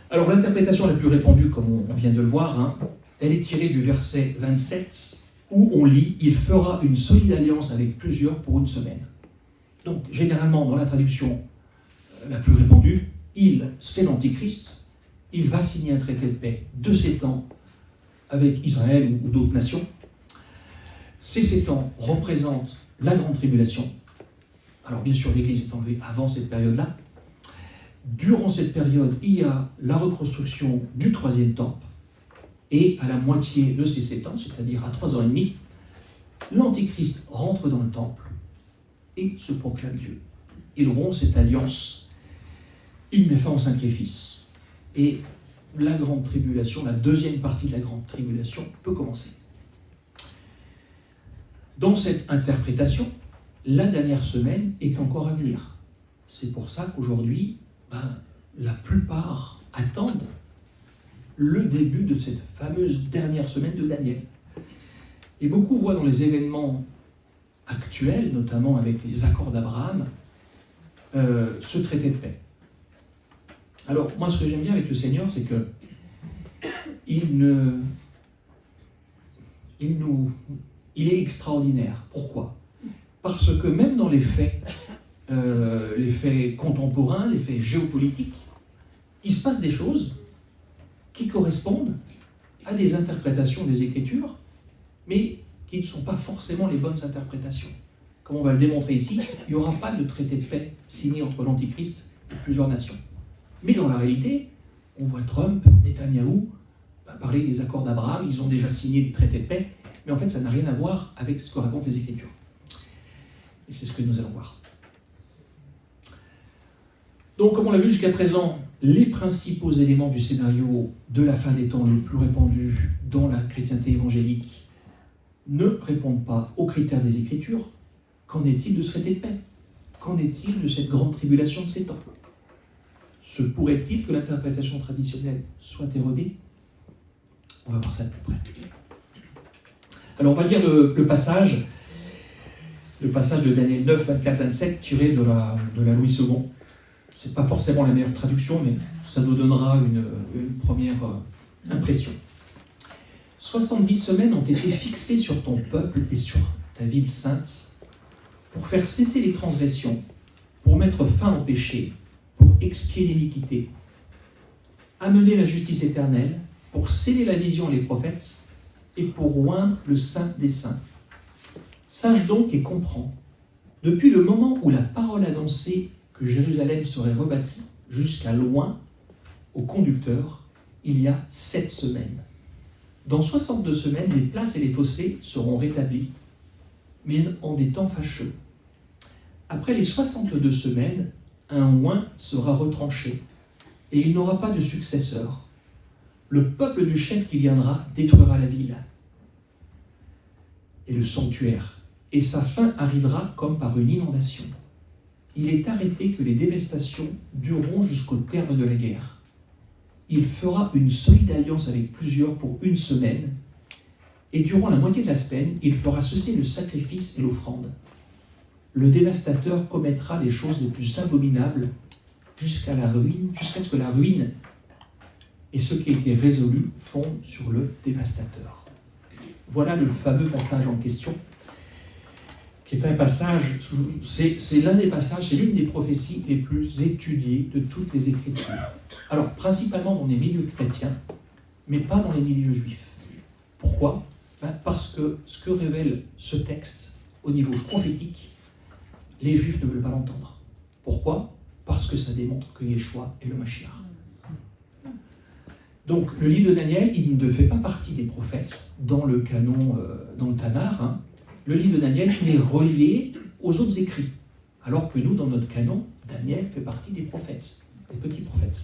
S1: Alors, l'interprétation la plus répandue, comme on vient de le voir, elle est tirée du verset 27, où on lit « Il fera une solide alliance avec plusieurs pour une semaine ». Donc, généralement, dans la traduction la plus répandue, il, c'est l'Antichrist, il va signer un traité de paix de 7 ans avec Israël ou d'autres nations. Ces 7 ans représentent la grande tribulation. Alors, bien sûr, l'Église est enlevée avant cette période-là. Durant cette période, il y a la reconstruction du 3e temple. Et à la moitié de ces 7 ans, c'est-à-dire à 3 ans et demi, l'Antichrist rentre dans le temple et se proclame Dieu. Il rompt cette alliance, il met fin au sacrifice. Et la grande tribulation, la deuxième partie de la grande tribulation peut commencer. Dans cette interprétation, la dernière semaine est encore à venir. C'est pour ça qu'aujourd'hui, la plupart attendent le début de cette fameuse dernière semaine de Daniel. Et beaucoup voient dans les événements actuels, notamment avec les accords d'Abraham, ce traité de paix. Alors, moi, ce que j'aime bien avec le Seigneur, c'est que il est extraordinaire. Pourquoi? Parce que même dans les faits contemporains, les faits géopolitiques, il se passe des choses qui correspondent à des interprétations des Écritures, mais qui ne sont pas forcément les bonnes interprétations. Comme on va le démontrer ici, il n'y aura pas de traité de paix signé entre l'Antichrist et plusieurs nations. Mais dans la réalité, on voit Trump, Netanyahou, parler des accords d'Abraham, ils ont déjà signé des traités de paix, mais en fait ça n'a rien à voir avec ce que racontent les Écritures. Et c'est ce que nous allons voir. Donc, comme on l'a vu jusqu'à présent, les principaux éléments du scénario de la fin des temps le plus répandu dans la chrétienté évangélique ne répondent pas aux critères des Écritures. Qu'en est-il de ce traité de paix? Qu'en est-il de cette grande tribulation de 7 ans? Se pourrait-il que l'interprétation traditionnelle soit érodée? On va voir ça de plus près. Alors, on va lire le passage de Daniel 9, 24-27, tiré de la Louis II. Ce n'est pas forcément la meilleure traduction, mais ça nous donnera une première impression. 70 semaines ont été fixées sur ton peuple et sur ta ville sainte pour faire cesser les transgressions pour mettre fin au péché, pour expier l'iniquité, amener la justice éternelle, pour sceller la vision et les prophètes, et pour oindre le Saint des Saints. Sache donc et comprends, depuis le moment où la parole annonçait que Jérusalem serait rebâtie jusqu'à loin, au conducteur, il y a 7 semaines. Dans 62 semaines, les places et les fossés seront rétablis, mais en des temps fâcheux. Après les 62 semaines, un oint sera retranché, et il n'aura pas de successeur. Le peuple du chef qui viendra détruira la ville et le sanctuaire, et sa fin arrivera comme par une inondation. Il est arrêté que les dévastations dureront jusqu'au terme de la guerre. Il fera une solide alliance avec plusieurs pour 1 semaine, et durant la moitié de la semaine, il fera cesser le sacrifice et l'offrande. Le dévastateur commettra les choses les plus abominables jusqu'à ce que la ruine et ce qui a été résolu fondent sur le dévastateur. Voilà le fameux passage en question, qui est un passage, c'est l'un des passages, c'est l'une des prophéties les plus étudiées de toutes les Écritures. Alors, principalement dans les milieux chrétiens, mais pas dans les milieux juifs. Pourquoi ? Parce que ce que révèle ce texte au niveau prophétique, les Juifs ne veulent pas l'entendre. Pourquoi ? Parce que ça démontre que Yeshua est le Mashiach. Donc, le livre de Daniel, il ne fait pas partie des prophètes dans le canon, dans le Tanar. Le livre de Daniel, il est relié aux autres écrits. Alors que nous, dans notre canon, Daniel fait partie des prophètes, des petits prophètes.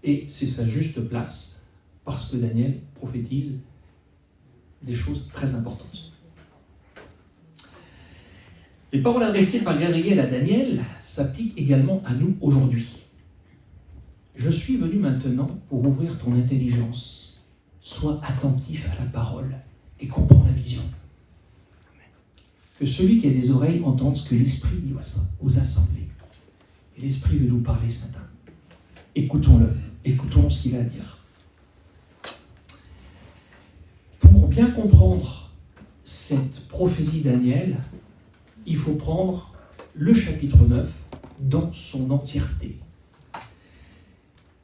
S1: Et c'est sa juste place, parce que Daniel prophétise des choses très importantes. Les paroles adressées par Gabriel à Daniel s'appliquent également à nous aujourd'hui. Je suis venu maintenant pour ouvrir ton intelligence. Sois attentif à la parole et comprends la vision. Que celui qui a des oreilles entende ce que l'Esprit dit aux assemblées. Et l'Esprit veut nous parler ce matin. Écoutons-le, écoutons ce qu'il a à dire. Pour bien comprendre cette prophétie de Daniel, il faut prendre le chapitre 9 dans son entièreté.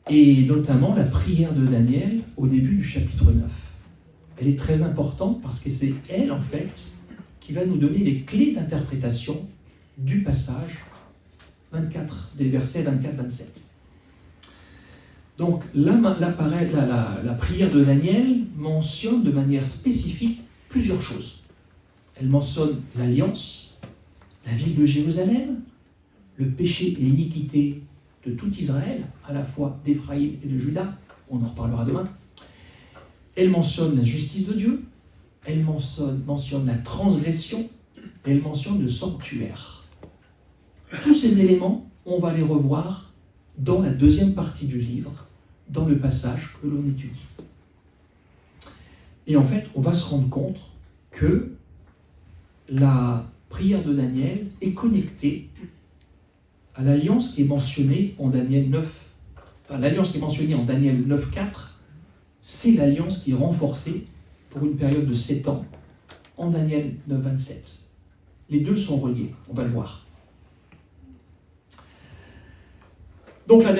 S1: Et notamment la prière de Daniel au début du chapitre 9. Elle est très importante parce que c'est elle, en fait, qui va nous donner les clés d'interprétation du passage 24, des versets 24-27. Donc, la prière de Daniel mentionne de manière spécifique plusieurs choses. Elle mentionne l'alliance, la ville de Jérusalem, le péché et l'iniquité de tout Israël, à la fois d'Éphraïm et de Juda, on en reparlera demain. Elle mentionne la justice de Dieu, elle mentionne la transgression, elle mentionne le sanctuaire. Tous ces éléments, on va les revoir dans la deuxième partie du livre, dans le passage que l'on étudie. Et en fait, on va se rendre compte que la prière de Daniel est connectée à l'alliance qui est mentionnée en Daniel 9. Enfin, l'alliance qui est mentionnée en Daniel 9.4, c'est l'alliance qui est renforcée pour une période de 7 ans en Daniel 9.27. Les deux sont reliés, on va le voir. Donc la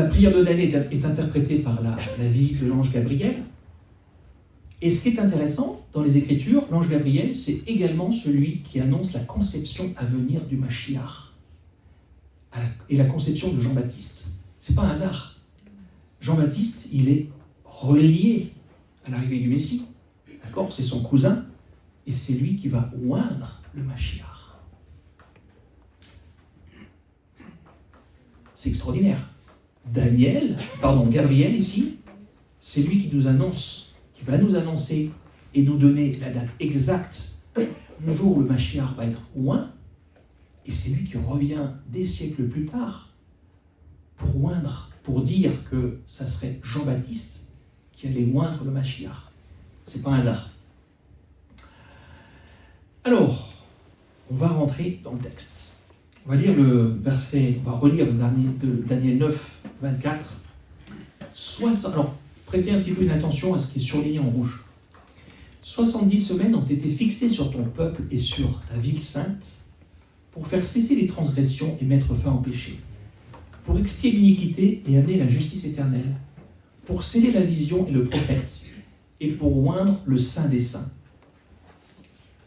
S1: prière de Daniel est interprétée par la visite de l'ange Gabriel. Et ce qui est intéressant dans les Écritures, l'ange Gabriel, c'est également celui qui annonce la conception à venir du Mashiach et la conception de Jean-Baptiste. Ce n'est pas un hasard. Jean-Baptiste, il est relié à l'arrivée du Messie. D'accord ? C'est son cousin, et c'est lui qui va oindre le Mashiach. C'est extraordinaire. Gabriel ici, c'est lui qui nous annonce, qui va nous annoncer et nous donner la date exacte du jour où le Mashiach va être oint, et c'est lui qui revient des siècles plus tard pour oindre, pour dire que ça serait Jean-Baptiste qui allait oindre le Mashiach. C'est pas un hasard. Alors, on va rentrer dans le texte. On va lire le verset, on va relire de Daniel 9, 24. Alors, prêtez un petit peu d'attention à ce qui est surligné en rouge. 70 semaines ont été fixées sur ton peuple et sur ta ville sainte pour faire cesser les transgressions et mettre fin au péché, pour expier l'iniquité et amener la justice éternelle, pour sceller la vision et le prophète, et pour oindre le Saint des Saints.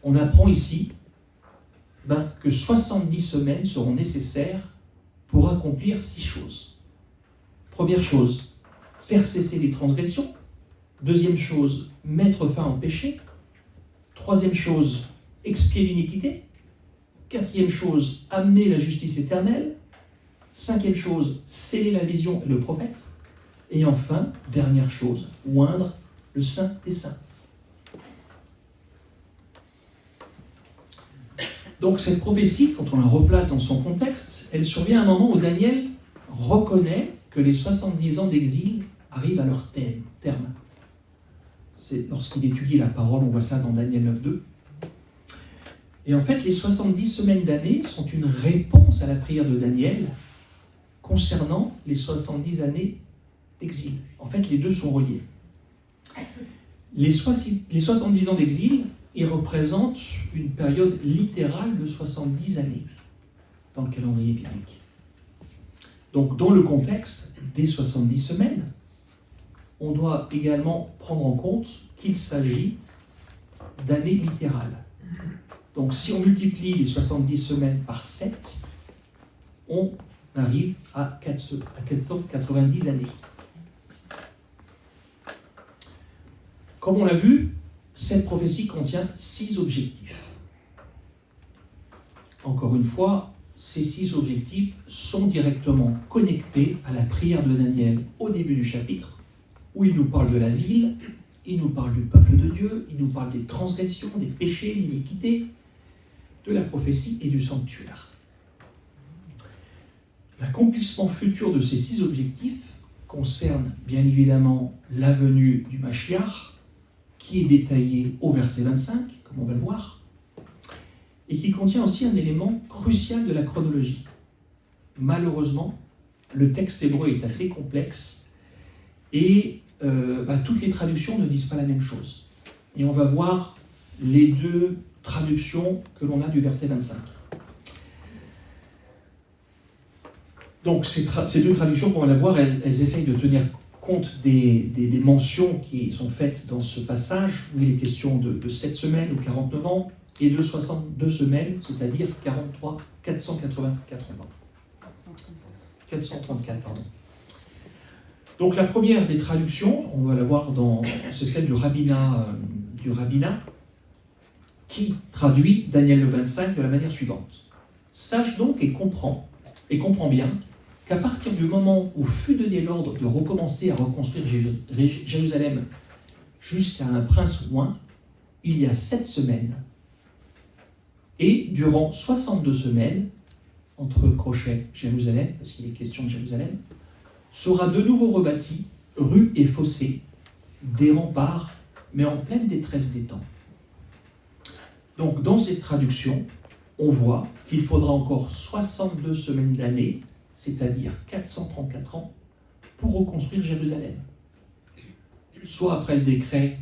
S1: On apprend ici que 70 semaines seront nécessaires pour accomplir 6 choses. Première chose, faire cesser les transgressions. Deuxième chose, mettre fin au péché. Troisième chose, expier l'iniquité. Quatrième chose, amener la justice éternelle. Cinquième chose, sceller la vision et le prophète. Et enfin, dernière chose, oindre le Saint des Saints. Donc cette prophétie, quand on la replace dans son contexte, elle survient à un moment où Daniel reconnaît que les 70 ans d'exil arrivent à leur terme. C'est lorsqu'il étudie la parole, on voit ça dans Daniel 9.2. Et en fait, les 70 semaines d'année sont une réponse à la prière de Daniel concernant les 70 années d'exil. En fait, les deux sont reliés. Les 70 ans d'exil, ils représentent une période littérale de 70 années dans le calendrier biblique. Donc, dans le contexte des 70 semaines, on doit également prendre en compte qu'il s'agit d'années littérales. Donc, si on multiplie les 70 semaines par 7, on arrive à 490 années. Comme on l'a vu, cette prophétie contient 6 objectifs. Encore une fois, ces 6 objectifs sont directement connectés à la prière de Daniel au début du chapitre, où il nous parle de la ville, il nous parle du peuple de Dieu, il nous parle des transgressions, des péchés, l'iniquité, de la prophétie et du sanctuaire. L'accomplissement futur de ces 6 objectifs concerne bien évidemment la venue du Mashiach, qui est détaillé au verset 25, comme on va le voir, et qui contient aussi un élément crucial de la chronologie. Malheureusement, le texte hébreu est assez complexe et toutes les traductions ne disent pas la même chose. Et on va voir les 2 traductions que l'on a du verset 25. Donc ces 2 traductions, qu'on va la voir, elles essayent de tenir compte des mentions qui sont faites dans ce passage, où il est question de 7 semaines ou 49 ans, et de 62 semaines, c'est-à-dire 434 ans. 434, pardon. Donc la première des traductions, on va la voir c'est celle du rabbinat, qui traduit Daniel le 25 de la manière suivante. Sache donc et comprends bien qu'à partir du moment où fut donné l'ordre de recommencer à reconstruire Jérusalem jusqu'à un prince roi, il y a 7 semaines, et durant 62 semaines, entre crochets Jérusalem, parce qu'il est question de Jérusalem, sera de nouveau rebâti, rues et fossés, des remparts, mais en pleine détresse des temps. Donc dans cette traduction, on voit qu'il faudra encore 62 semaines d'année, c'est-à-dire 434 ans, pour reconstruire Jérusalem. Soit après le décret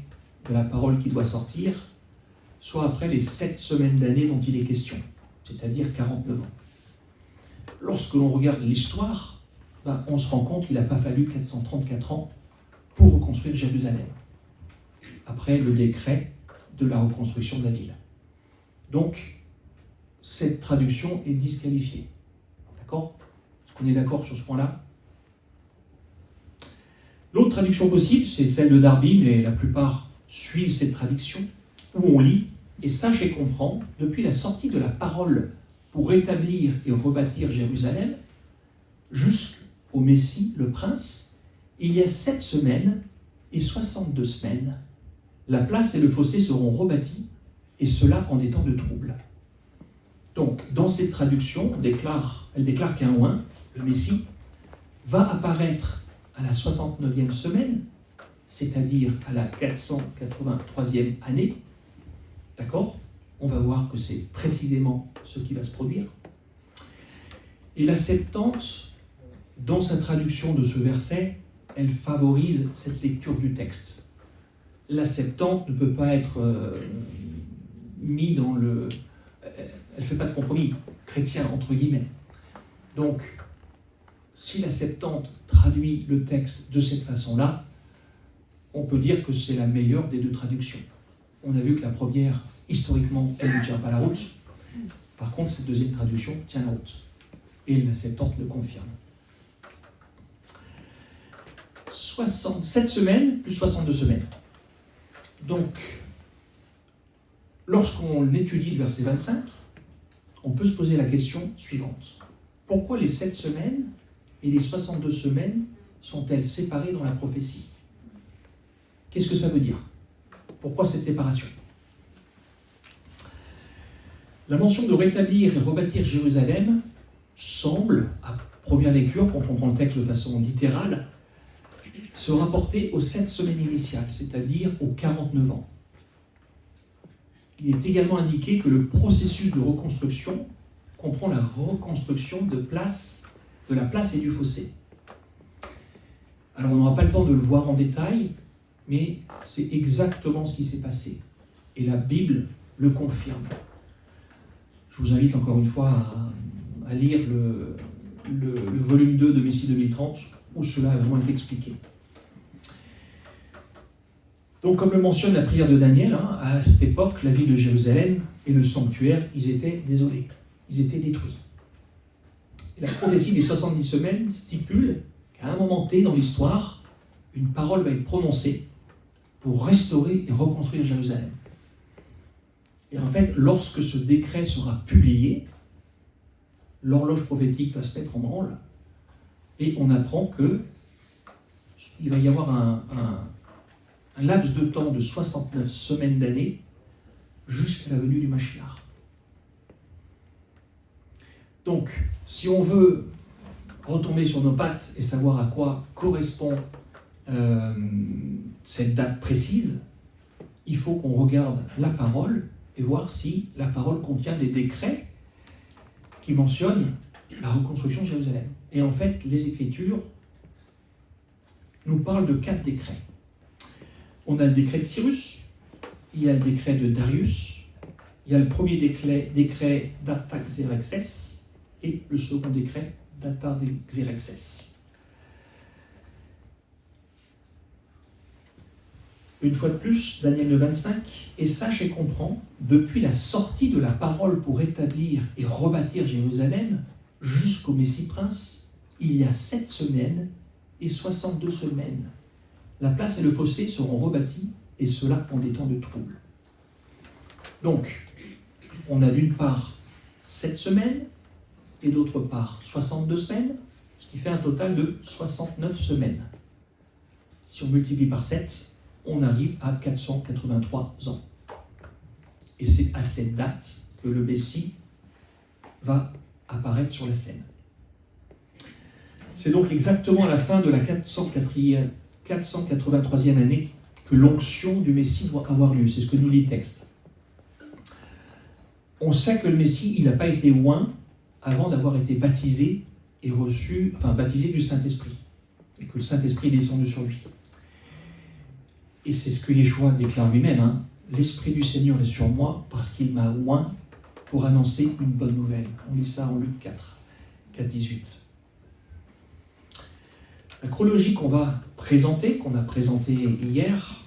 S1: de la parole qui doit sortir, soit après les 7 semaines d'année dont il est question, c'est-à-dire 49 ans. Lorsque l'on regarde l'histoire, on se rend compte qu'il n'a pas fallu 434 ans pour reconstruire Jérusalem, après le décret de la reconstruction de la ville. Donc, cette traduction est disqualifiée. D'accord ? Est-ce qu'on est d'accord sur ce point-là ? L'autre traduction possible, c'est celle de Darby, mais la plupart suivent cette traduction, où on lit « Et sache et comprends, depuis la sortie de la parole pour rétablir et rebâtir Jérusalem, jusqu'au Messie, le Prince, il y a 7 semaines et 62 semaines. La place et le fossé seront rebâtis, et cela en des temps de trouble. » Donc, dans cette traduction, elle déclare qu'un oint, le Messie, va apparaître à la 69e semaine, c'est-à-dire à la 483e année. D'accord ? On va voir que c'est précisément ce qui va se produire. Et la Septante, dans sa traduction de ce verset, elle favorise cette lecture du texte. La Septante ne peut pas être mise dans le... Elle ne fait pas de compromis. chrétien, entre guillemets. Donc, si la Septante traduit le texte de cette façon-là, on peut dire que c'est la meilleure des deux traductions. On a vu que la première, historiquement, elle ne tient pas la route. Par contre, cette deuxième traduction tient la route. Et la Septante le confirme. 67 semaines plus 62 semaines. Donc, lorsqu'on étudie le verset 25, on peut se poser la question suivante. Pourquoi les 7 semaines et les 62 semaines sont-elles séparées dans la prophétie? Qu'est-ce que ça veut dire? Pourquoi cette séparation? La mention de rétablir et rebâtir Jérusalem semble, à première lecture, quand on prend le texte de façon littérale, se rapporter aux 7 semaines initiales, c'est-à-dire aux 49 ans. Il est également indiqué que le processus de reconstruction comprend la reconstruction de la place et du fossé. Alors on n'aura pas le temps de le voir en détail, mais c'est exactement ce qui s'est passé. Et la Bible le confirme. Je vous invite encore une fois à lire le volume 2 de Messie 2030, où cela a vraiment été expliqué. Donc, comme le mentionne la prière de Daniel, à cette époque, la ville de Jérusalem et le sanctuaire, ils étaient désolés, ils étaient détruits. Et la prophétie des 70 semaines stipule qu'à un moment T dans l'histoire, une parole va être prononcée pour restaurer et reconstruire Jérusalem. Et en fait, lorsque ce décret sera publié, l'horloge prophétique va se mettre en branle et on apprend qu'il va y avoir un laps de temps de 69 semaines d'années jusqu'à la venue du Mashiach. Donc, si on veut retomber sur nos pattes et savoir à quoi correspond cette date précise, il faut qu'on regarde la parole et voir si la parole contient des décrets qui mentionnent la reconstruction de Jérusalem. Et en fait, les Écritures nous parlent de 4 décrets. On a le décret de Cyrus, il y a le décret de Darius, il y a le premier décret d'Artaxerxès et le second décret d'Artaxerxès. Une fois de plus, Daniel 25, « Et sache et comprends, depuis la sortie de la parole pour établir et rebâtir Jérusalem, jusqu'au Messie-Prince, il y a 7 semaines et 62 semaines. La place et le fossé seront rebâtis, et cela en des temps de trouble. » Donc, on a d'une part 7 semaines, et d'autre part 62 semaines, ce qui fait un total de 69 semaines. Si on multiplie par 7, on arrive à 483 ans. Et c'est à cette date que le Messie va apparaître sur la scène. C'est donc exactement à la fin de la 483e année que l'onction du Messie doit avoir lieu. C'est ce que nous dit le texte. On sait que le Messie, il n'a pas été oint avant d'avoir été baptisé et baptisé du Saint-Esprit. Et que le Saint-Esprit est descendu sur lui. Et c'est ce que Yeshua déclare lui-même. L'Esprit du Seigneur est sur moi parce qu'il m'a oint pour annoncer une bonne nouvelle. On lit ça en Luc 4, 18. La chronologie qu'on a présentée hier,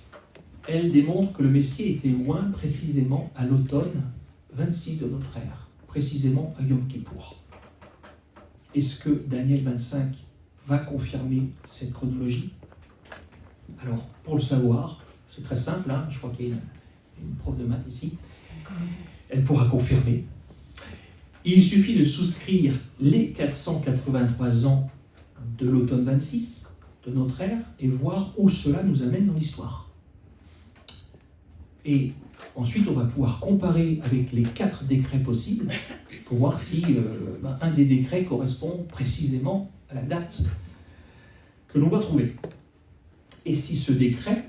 S1: elle démontre que le Messie a été oint précisément à l'automne 26 de notre ère, précisément à Yom Kippour. Est-ce que Daniel 25 va confirmer cette chronologie? Alors, pour le savoir, c'est très simple, je crois qu'il y a une prof de maths ici, elle pourra confirmer. Il suffit de souscrire les 483 ans de l'automne 26 de notre ère et voir où cela nous amène dans l'histoire. Et ensuite, on va pouvoir comparer avec les 4 décrets possibles pour voir si un des décrets correspond précisément à la date que l'on va trouver. Et si ce décret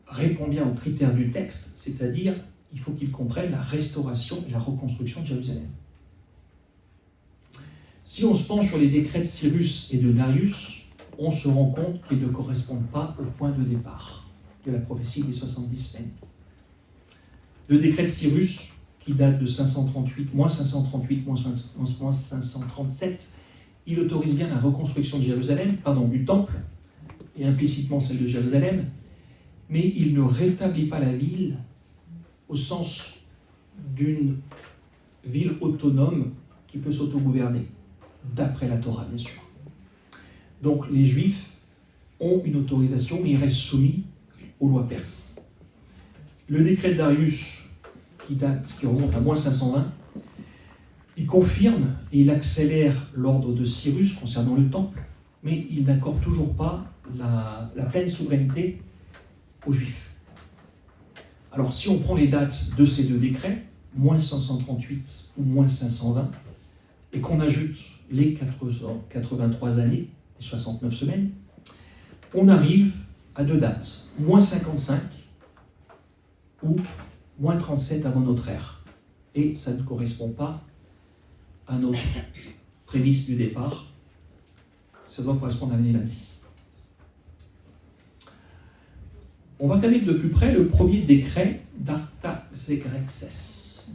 S1: répond bien aux critères du texte, c'est-à-dire il faut qu'il comprenne la restauration et la reconstruction de Jérusalem. Si on se penche sur les décrets de Cyrus et de Darius, on se rend compte qu'ils ne correspondent pas au point de départ de la prophétie des 70 semaines. Le décret de Cyrus, qui date de 538, moins 538, moins 537, il autorise bien la reconstruction de Jérusalem, du temple, et implicitement celle de Jérusalem, mais il ne rétablit pas la ville au sens d'une ville autonome qui peut s'autogouverner, d'après la Torah, bien sûr. Donc les Juifs ont une autorisation, mais ils restent soumis aux lois perses. Le décret de Darius, qui remonte à moins 520, il confirme et il accélère l'ordre de Cyrus concernant le temple, mais il n'accorde toujours pas la pleine souveraineté aux Juifs. Alors si on prend les dates de ces deux décrets, moins 538 ou moins 520, et qu'on ajoute les 83 années et 69 semaines, on arrive à deux dates, moins 55 ou moins 37 avant notre ère. Et ça ne correspond pas à notre prémisse du départ. Ça doit correspondre à l'année 26. On va regarder de plus près le premier décret d'Artaxerxès.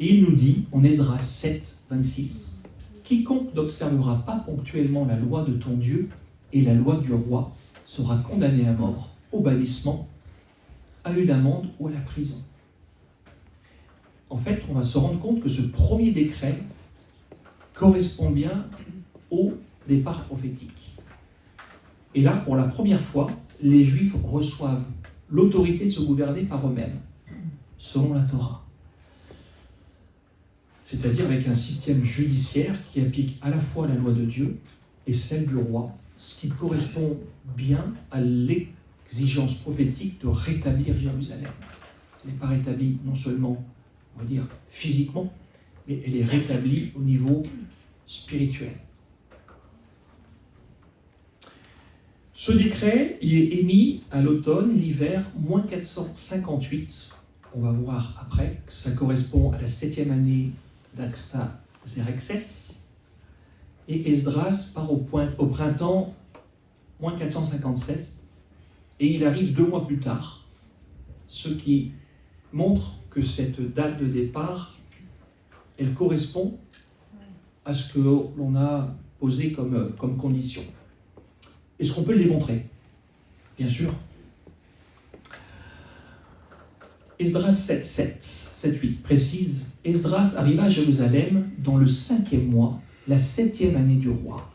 S1: Et il nous dit, en Esdras 7, 26, « Quiconque n'observera pas ponctuellement la loi de ton Dieu et la loi du roi sera condamné à mort, au bannissement, à une amende ou à la prison. » En fait, on va se rendre compte que ce premier décret correspond bien au départ prophétique. Et là, pour la première fois, les Juifs reçoivent l'autorité de se gouverner par eux-mêmes, selon la Torah. C'est-à-dire avec un système judiciaire qui applique à la fois la loi de Dieu et celle du roi, ce qui correspond bien à l'exigence prophétique de rétablir Jérusalem. Elle n'est pas rétablie non seulement, on va dire, physiquement, mais elle est rétablie au niveau spirituel. Ce décret, il est émis à l'automne, l'hiver, moins 458. On va voir après que ça correspond à la 7e année d'Artaxerxès. Et Esdras part au printemps, moins 457. Et il arrive 2 mois plus tard, ce qui montre que cette date de départ, elle correspond à ce que l'on a posé comme condition. Est-ce qu'on peut le démontrer? Bien sûr. Esdras 7:8 précise « Esdras arriva à Jérusalem dans le 5e mois, la 7e année du roi. »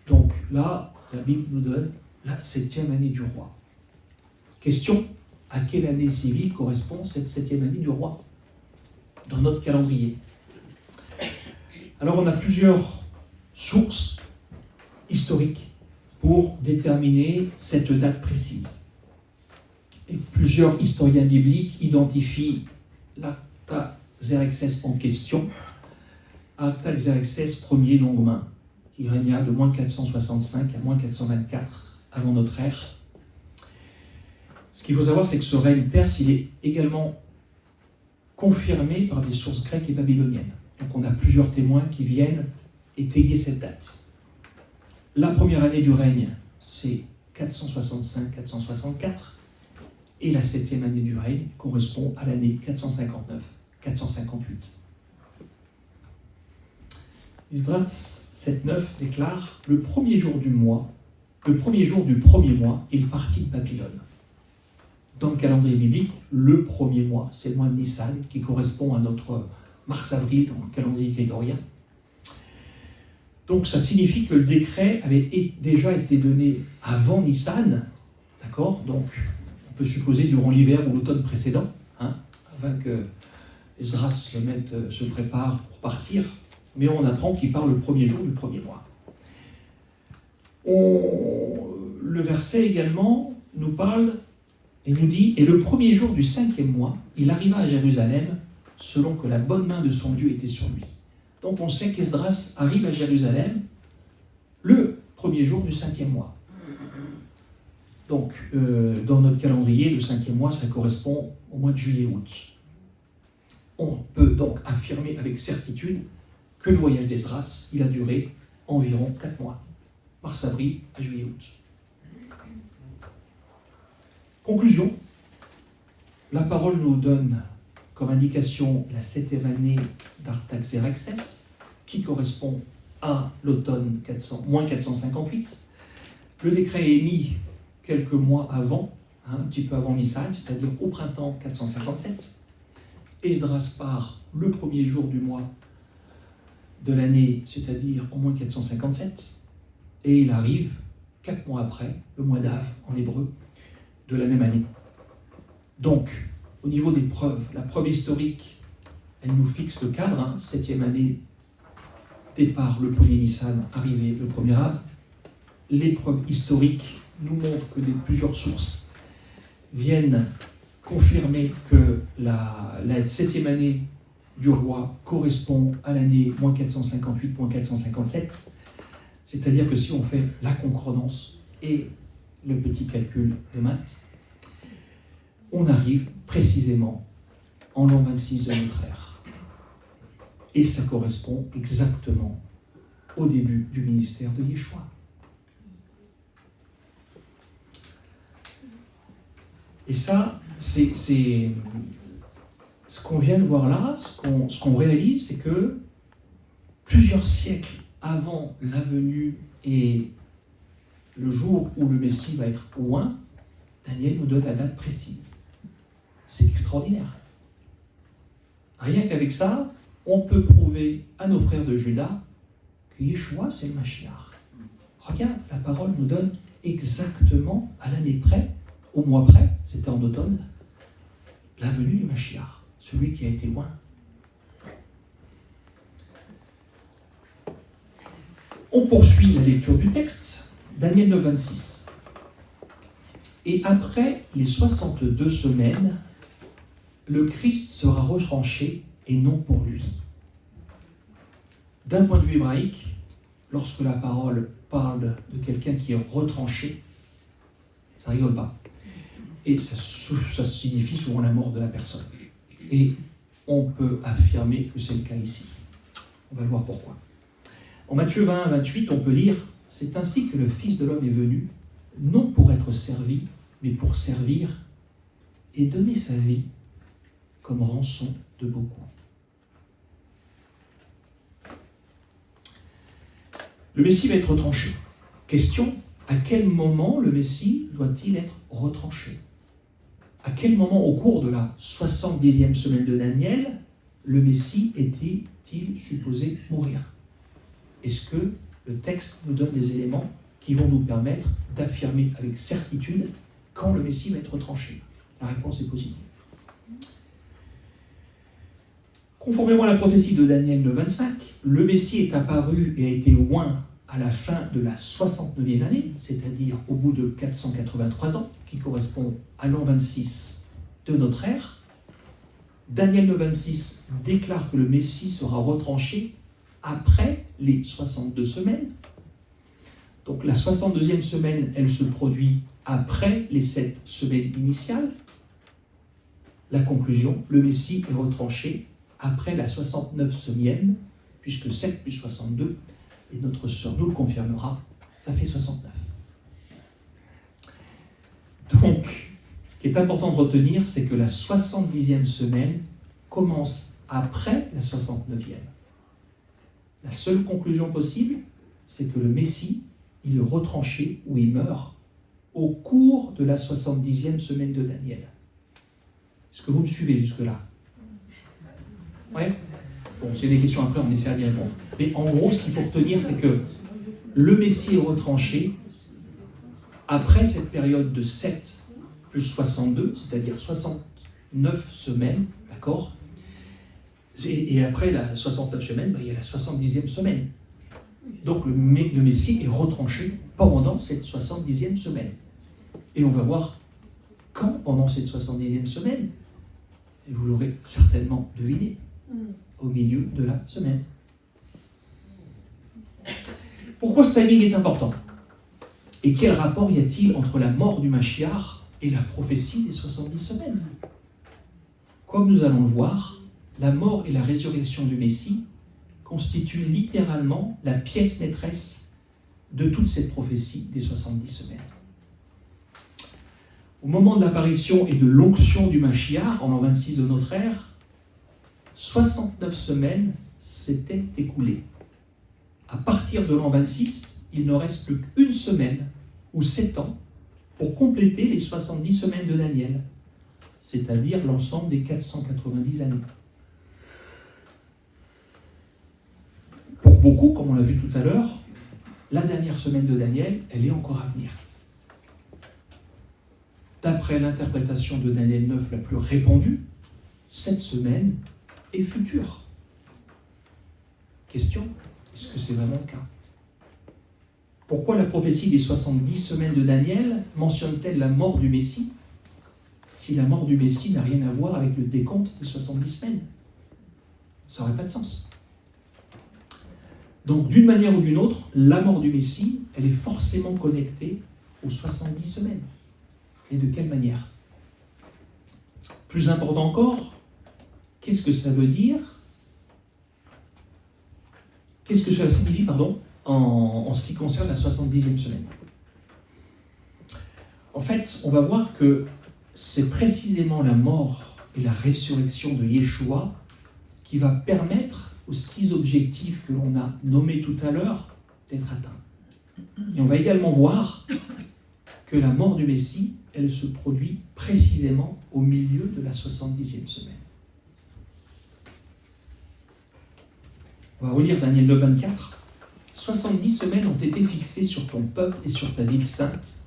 S1: Donc là, la Bible nous donne la 7e année du roi. Question, à quelle année civile correspond cette 7e année du roi dans notre calendrier? Alors on a plusieurs sources historiques pour déterminer cette date précise. Et plusieurs historiens bibliques identifient l'Artaxerxès en question, Artaxerxès Ier Longue-Main, qui régna de moins 465 à moins 424 avant notre ère. Ce qu'il faut savoir, c'est que ce règne perse, il est également confirmé par des sources grecques et babyloniennes. Donc on a plusieurs témoins qui viennent étayer cette date. La première année du règne, c'est 465-464, et la 7e année du règne correspond à l'année 459-458. Esdras 7.9 déclare « Le premier jour du mois, le premier jour du premier mois, il partit de Babylone. » Dans le calendrier biblique, le premier mois, c'est le mois de Nissan, qui correspond à notre mars-avril dans le calendrier grégorien. Donc ça signifie que le décret avait déjà été donné avant Nissan, d'accord? Donc on peut supposer durant l'hiver ou l'automne précédent, avant que Esdras se prépare pour partir, mais on apprend qu'il part le premier jour du premier mois. Le verset également nous parle et nous dit « Et le premier jour du 5e mois, il arriva à Jérusalem, selon que la bonne main de son Dieu était sur lui. » Donc on sait qu'Esdras arrive à Jérusalem le premier jour du 5e mois. Donc dans notre calendrier, le 5e mois, ça correspond au mois de juillet-août. On peut donc affirmer avec certitude que le voyage d'Esdras, il a duré environ 4 mois, mars-avril à juillet-août. Conclusion, La parole nous donne comme indication la 7e année d'Artaxerxès, qui correspond à l'automne moins 458. Le décret est émis quelques mois avant, un petit peu avant Nissan, c'est-à-dire au printemps 457. Esdras part le premier jour du mois de l'année, c'est-à-dire au moins 457, et il arrive 4 mois après, le mois d'Av en hébreu, de la même année. Donc, au niveau des preuves, la preuve historique, elle nous fixe le cadre, 7e année, départ le 1er Nissan, arrivée le 1er Av. Les preuves historiques nous montrent que plusieurs sources viennent confirmer que la 7e année du roi correspond à l'année moins 458, moins 457. C'est-à-dire que si on fait la concordance et le petit calcul de maths, on arrive précisément en l'an 26 de notre ère. Et ça correspond exactement au début du ministère de Yeshua. Et ça, c'est ce qu'on vient de voir là, ce qu'on réalise, c'est que plusieurs siècles avant la venue et le jour où le Messie va être oint, Daniel nous donne la date précise. C'est extraordinaire. Rien qu'avec ça, on peut prouver à nos frères de Juda que Yeshua, c'est le Mashiach. Regarde, la parole nous donne exactement à l'année près, au mois près, c'était en automne, la venue du Mashiach, celui qui a été oint. On poursuit la lecture du texte, Daniel 9, 26. Et après les 62 semaines, le Christ sera retranché et non pour lui. D'un point de vue hébraïque, lorsque la parole parle de quelqu'un qui est retranché, ça rigole pas. Et ça signifie souvent la mort de la personne. Et on peut affirmer que c'est le cas ici. On va le voir pourquoi. En Matthieu 20, 28, on peut lire « C'est ainsi que le Fils de l'homme est venu, non pour être servi, mais pour servir et donner sa vie comme rançon de beaucoup. » Le Messie va être retranché. Question, à quel moment le Messie doit-il être retranché? À quel moment, au cours de la 70e semaine de Daniel, le Messie était-il supposé mourir? Est-ce que le texte nous donne des éléments qui vont nous permettre d'affirmer avec certitude quand le Messie va être retranché? La réponse est positive. Conformément à la prophétie de Daniel 9,25, le Messie est apparu et a été oint à la fin de la 69e année, c'est-à-dire au bout de 483 ans, qui correspond à l'an 26 de notre ère. Daniel 9,26 déclare que le Messie sera retranché après les 62 semaines. Donc la 62e semaine, elle se produit après les 7 semaines initiales. La conclusion, le Messie est retranché après la 69e, puisque 7 plus 62, et notre sœur nous le confirmera, ça fait 69. Donc, ce qui est important de retenir, c'est que la 70e semaine commence après la 69e. La seule conclusion possible, c'est que le Messie, il est retranché ou il meurt au cours de la 70e semaine de Daniel. Est-ce que vous me suivez jusque-là? Oui? Bon, j'ai des questions après, on essaiera d'y répondre. Mais en gros, ce qu'il faut retenir, c'est que le Messie est retranché après cette période de 7 plus 62, c'est-à-dire 69 semaines, d'accord? Et après la 69 semaines, il y a la 70e semaine. Donc le Messie est retranché pendant cette 70e semaine. Et on va voir quand pendant cette 70e semaine, et vous l'aurez certainement deviné, au milieu de la semaine. Pourquoi ce timing est important? Et quel rapport y a-t-il entre la mort du Mashiach et la prophétie des 70 semaines? Comme nous allons le voir, la mort et la résurrection du Messie constituent littéralement la pièce maîtresse de toute cette prophétie des 70 semaines. au moment de l'apparition et de l'onction du Mashiach, en l'an 26 de notre ère, 69 semaines s'étaient écoulées. À partir de l'an 26, il ne reste plus qu'une semaine ou 7 ans pour compléter les 70 semaines de Daniel, c'est-à-dire l'ensemble des 490 années. Pour beaucoup, comme on l'a vu tout à l'heure, la dernière semaine de Daniel, elle est encore à venir. D'après l'interprétation de Daniel 9 la plus répandue, cette semaine est future. Question, est-ce que c'est vraiment le cas? Pourquoi la prophétie des 70 semaines de Daniel mentionne-t-elle la mort du Messie, si la mort du Messie n'a rien à voir avec le décompte des 70 semaines? Ça n'aurait pas de sens. Donc, d'une manière ou d'une autre, la mort du Messie, elle est forcément connectée aux 70 semaines. Et de quelle manière? Plus important encore, qu'est-ce que ça veut dire? Qu'est-ce que cela signifie, en ce qui concerne la 70e semaine? En fait, on va voir que c'est précisément la mort et la résurrection de Yeshua qui va permettre aux 6 objectifs que l'on a nommés tout à l'heure d'être atteints. Et on va également voir que la mort du Messie, elle se produit précisément au milieu de la 70e semaine. On va relire Daniel 9, 24. 70 semaines ont été fixées sur ton peuple et sur ta ville sainte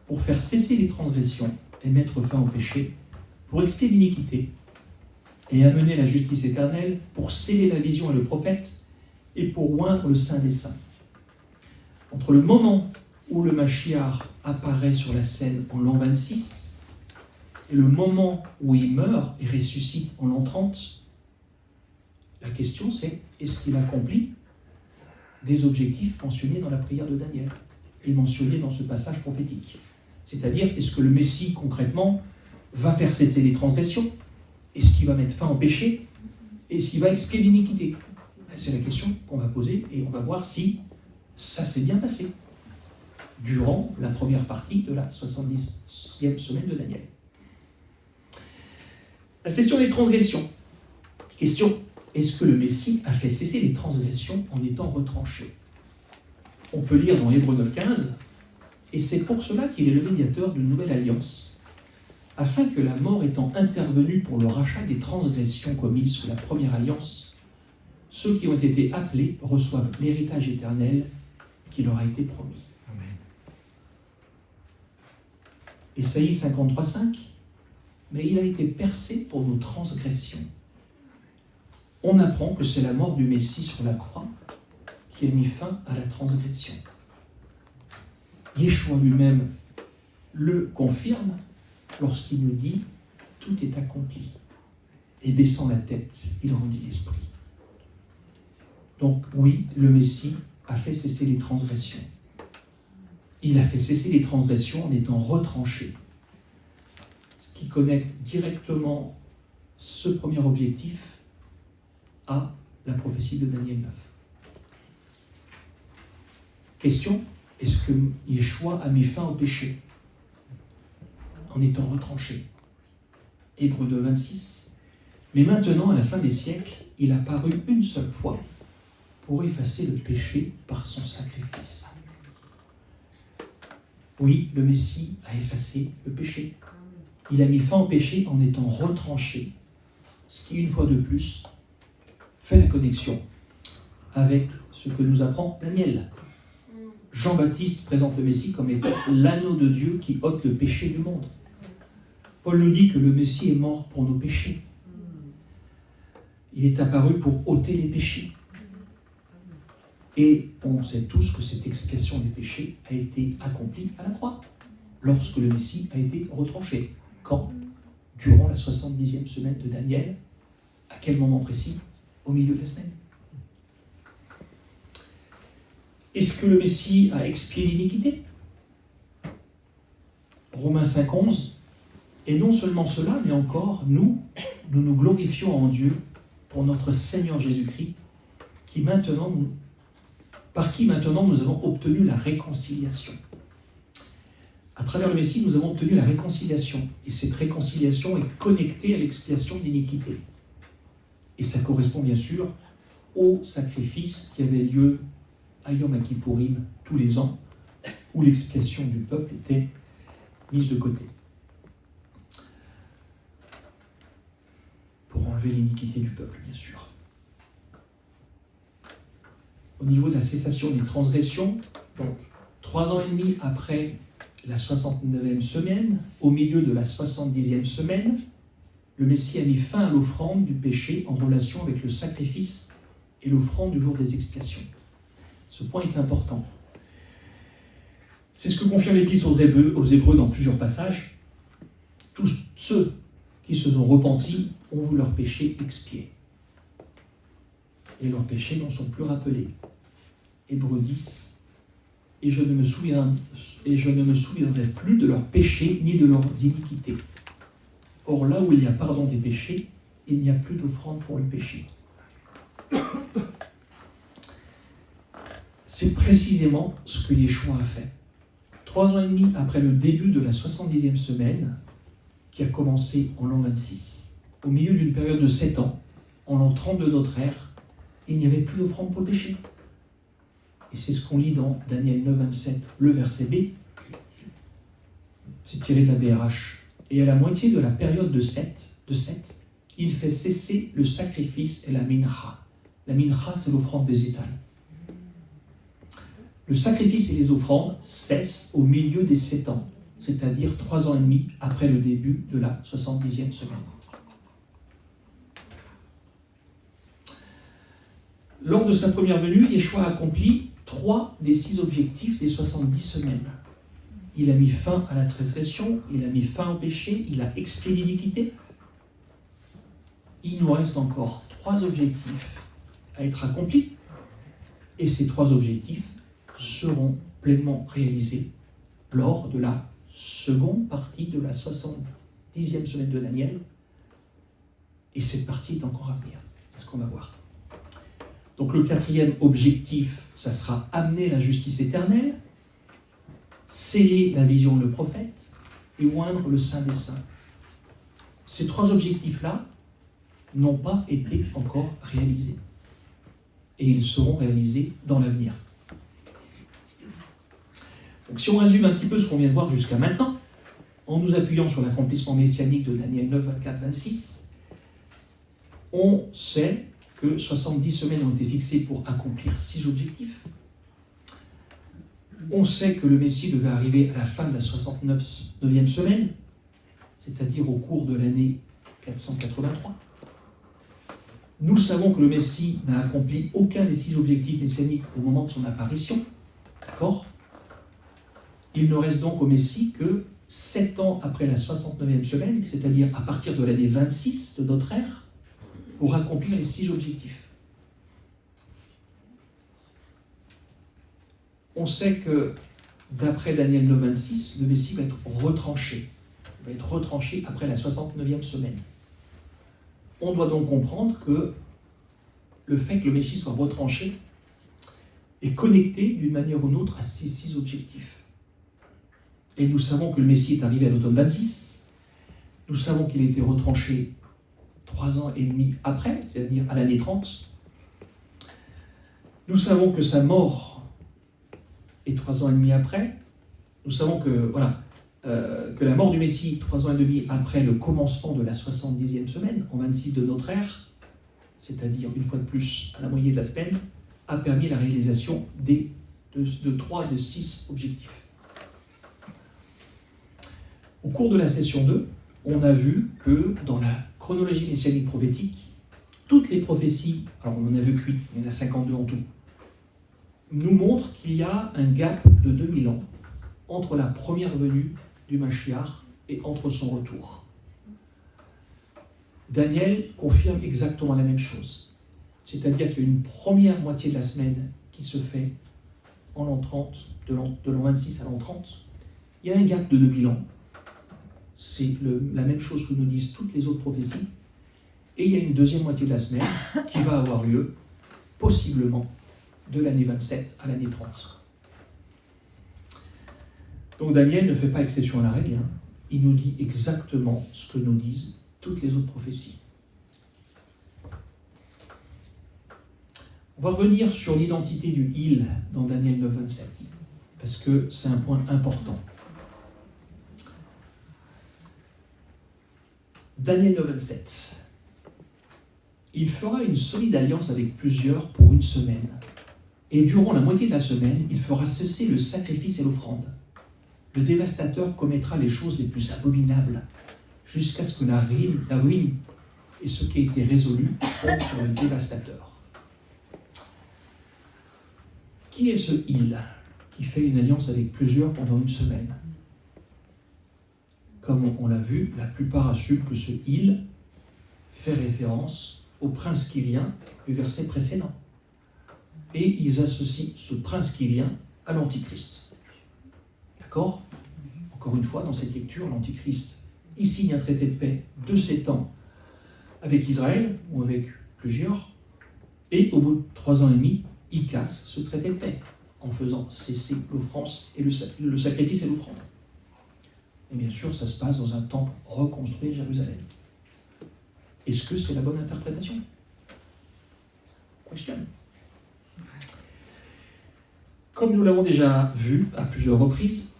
S1: pour faire cesser les transgressions et mettre fin au péché, pour expier l'iniquité et amener la justice éternelle, pour sceller la vision et le prophète et pour oindre le Saint des Saints. Entre le moment où le Mashiach apparaît sur la scène en l'an 26 et le moment où il meurt et ressuscite en l'an 30, la question c'est, est-ce qu'il accomplit des objectifs mentionnés dans la prière de Daniel et mentionnés dans ce passage prophétique? C'est-à-dire, est-ce que le Messie, concrètement, va faire cesser les transgressions? Est-ce qu'il va mettre fin au péché? Est-ce qu'il va expier l'iniquité? C'est la question qu'on va poser et on va voir si ça s'est bien passé durant la première partie de la 70e semaine de Daniel. La question des transgressions. Question, est-ce que le Messie a fait cesser les transgressions en étant retranché? On peut lire dans Hébreux 9.15, et c'est pour cela qu'il est le médiateur d'une nouvelle alliance, afin que la mort étant intervenue pour le rachat des transgressions commises sous la première alliance, ceux qui ont été appelés reçoivent l'héritage éternel qui leur a été promis. Amen. Ésaïe 53.5, mais il a été percé pour nos transgressions. On apprend que c'est la mort du Messie sur la croix qui a mis fin à la transgression. Yeshua lui-même le confirme lorsqu'il nous dit « Tout est accompli ». Et baissant la tête, il rendit l'esprit. Donc oui, le Messie a fait cesser les transgressions. Il a fait cesser les transgressions en étant retranché. Ce qui connecte directement ce premier objectif à la prophétie de Daniel 9. Question, est-ce que Yeshua a mis fin au péché en étant retranché? Hébreux 2, 26. Mais maintenant, à la fin des siècles, il a paru une seule fois pour effacer le péché par son sacrifice. Oui, le Messie a effacé le péché. Il a mis fin au péché en étant retranché, ce qui, une fois de plus, fait la connexion avec ce que nous apprend Daniel. Jean-Baptiste présente le Messie comme étant l'anneau de Dieu qui ôte le péché du monde. Paul nous dit que le Messie est mort pour nos péchés. Il est apparu pour ôter les péchés. Et on sait tous que cette expiation des péchés a été accomplie à la croix, lorsque le Messie a été retranché. Quand? Durant la 70e semaine de Daniel. À quel moment précis? Au milieu de la semaine. Est-ce que le Messie a expié l'iniquité? Romains 5.11. Et non seulement cela, mais encore, nous nous glorifions en Dieu pour notre Seigneur Jésus-Christ, par qui maintenant nous avons obtenu la réconciliation. À travers le Messie, nous avons obtenu la réconciliation. Et cette réconciliation est connectée à l'expiation de l'iniquité. Et ça correspond bien sûr au sacrifice qui avait lieu à Yom Kippourim tous les ans, où l'expiation du peuple était mise de côté. Pour enlever l'iniquité du peuple, bien sûr. Au niveau de la cessation des transgressions, donc 3 ans et demi après la 69e semaine, au milieu de la 70e semaine, le Messie a mis fin à l'offrande du péché en relation avec le sacrifice et l'offrande du jour des expiations. Ce point est important. C'est ce que confirme l'Épître aux Hébreux dans plusieurs passages. Tous ceux qui se sont repentis ont vu leurs péchés expiés. Et leurs péchés n'en sont plus rappelés. Hébreux 10. Et je ne me souviendrai plus de leurs péchés ni de leurs iniquités. Or, là où il y a pardon des péchés, il n'y a plus d'offrande pour le péché. C'est précisément ce que Yeshua a fait. 3 ans et demi après le début de la 70e semaine, qui a commencé en l'an 26, au milieu d'une période de 7 ans, en l'an 30 de notre ère, il n'y avait plus d'offrande pour le péché. Et c'est ce qu'on lit dans Daniel 9, 27, le verset B. C'est tiré de la BRH. Et à la moitié de la période de 7, il fait cesser le sacrifice et la mincha. La mincha, c'est l'offrande végétale. Le sacrifice et les offrandes cessent au milieu des 7 ans, c'est-à-dire 3 ans et demi après le début de la 70e semaine. Lors de sa première venue, Yeshua a accompli 3 des 6 objectifs des 70 semaines. Il a mis fin à la transgression, il a mis fin au péché, il a expié l'iniquité. Il nous reste encore 3 objectifs à être accomplis. Et ces 3 objectifs seront pleinement réalisés lors de la seconde partie de la 70e semaine de Daniel. Et cette partie est encore à venir. C'est ce qu'on va voir. Donc le 4e objectif, ça sera amener la justice éternelle, sceller la vision de le prophète et oindre le Saint des Saints. Ces 3 objectifs-là n'ont pas été encore réalisés. Et ils seront réalisés dans l'avenir. Donc si on résume un petit peu ce qu'on vient de voir jusqu'à maintenant, en nous appuyant sur l'accomplissement messianique de Daniel 9, 24, 26, on sait que 70 semaines ont été fixées pour accomplir 6 objectifs. On sait que le Messie devait arriver à la fin de la 69e semaine, c'est-à-dire au cours de l'année 483. Nous savons que le Messie n'a accompli aucun des 6 objectifs messianiques au moment de son apparition. D'accord ? Il ne reste donc au Messie que 7 ans après la 69e semaine, c'est-à-dire à partir de l'année 26 de notre ère, pour accomplir les 6 objectifs. On sait que, d'après Daniel 9, 26, le Messie va être retranché. Il va être retranché après la 69e semaine. On doit donc comprendre que le fait que le Messie soit retranché est connecté d'une manière ou d'une autre à ces 6 objectifs. Et nous savons que le Messie est arrivé à l'automne 26. Nous savons qu'il a été retranché 3 ans et demi après, c'est-à-dire à l'année 30. Nous savons que sa mort est 3 ans et demi après. Nous savons que la mort du Messie, 3 ans et demi après le commencement de la 70e semaine, en 26 de notre ère, c'est-à-dire une fois de plus à la moitié de la semaine, a permis la réalisation de 3 de 6 objectifs. Au cours de la session 2, on a vu que dans la chronologie messianique prophétique, toutes les prophéties, alors on en a vu que 8, il y en a 52 en tout, nous montrent qu'il y a un gap de 2000 ans entre la première venue du Mashiach et entre son retour. Daniel confirme exactement la même chose. C'est-à-dire qu'il y a une première moitié de la semaine qui se fait en l'an 30, de l'an 26 à l'an 30. Il y a un gap de 2000 ans. C'est la même chose que nous disent toutes les autres prophéties. Et il y a une deuxième moitié de la semaine qui va avoir lieu, possiblement, de l'année 27 à l'année 30. Donc Daniel ne fait pas exception à la règle, hein. Il nous dit exactement ce que nous disent toutes les autres prophéties. On va revenir sur l'identité du « il » dans Daniel 9, 27, parce que c'est un point important. Daniel 9, 27. Il fera une solide alliance avec plusieurs pour une semaine. Et durant la moitié de la semaine, il fera cesser le sacrifice et l'offrande. Le dévastateur commettra les choses les plus abominables, jusqu'à ce que la ruine et ce qui a été résolu tombent sur le dévastateur. Qui est ce « il » qui fait une alliance avec plusieurs pendant une semaine? Comme on l'a vu, la plupart assument que ce « il » fait référence au prince qui vient du verset précédent. Et ils associent ce prince qui vient à l'Antichrist. D'accord? Encore une fois, dans cette lecture, l'Antichrist, il signe un traité de paix de 7 ans avec Israël, ou avec plusieurs, et au bout de 3 ans et demi, il casse ce traité de paix, en faisant cesser l'offrance et le sacrifice et l'offrande. Et bien sûr, ça se passe dans un temple reconstruit à Jérusalem. Est-ce que c'est la bonne interprétation? Question. Comme nous l'avons déjà vu à plusieurs reprises,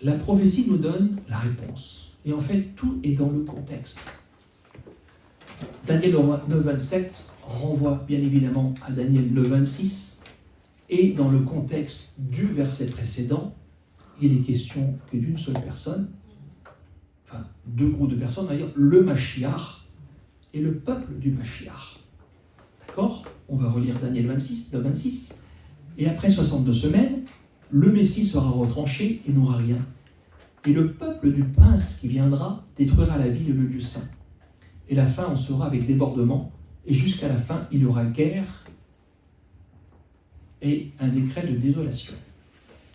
S1: la prophétie nous donne la réponse. Et en fait, tout est dans le contexte. Daniel 9, 27 renvoie bien évidemment à Daniel 9, 26. Et dans le contexte du verset précédent, il est question que d'une seule personne, enfin 2 groupes de personnes, on va dire le Mashiach et le peuple du Mashiach. D'accord? On va relire Daniel 26, 9, 26. Et après 62 semaines, le Messie sera retranché et n'aura rien. Et le peuple du prince qui viendra détruira la ville et le lieu saint. Et la fin en sera avec débordement, et jusqu'à la fin, il y aura guerre et un décret de désolation.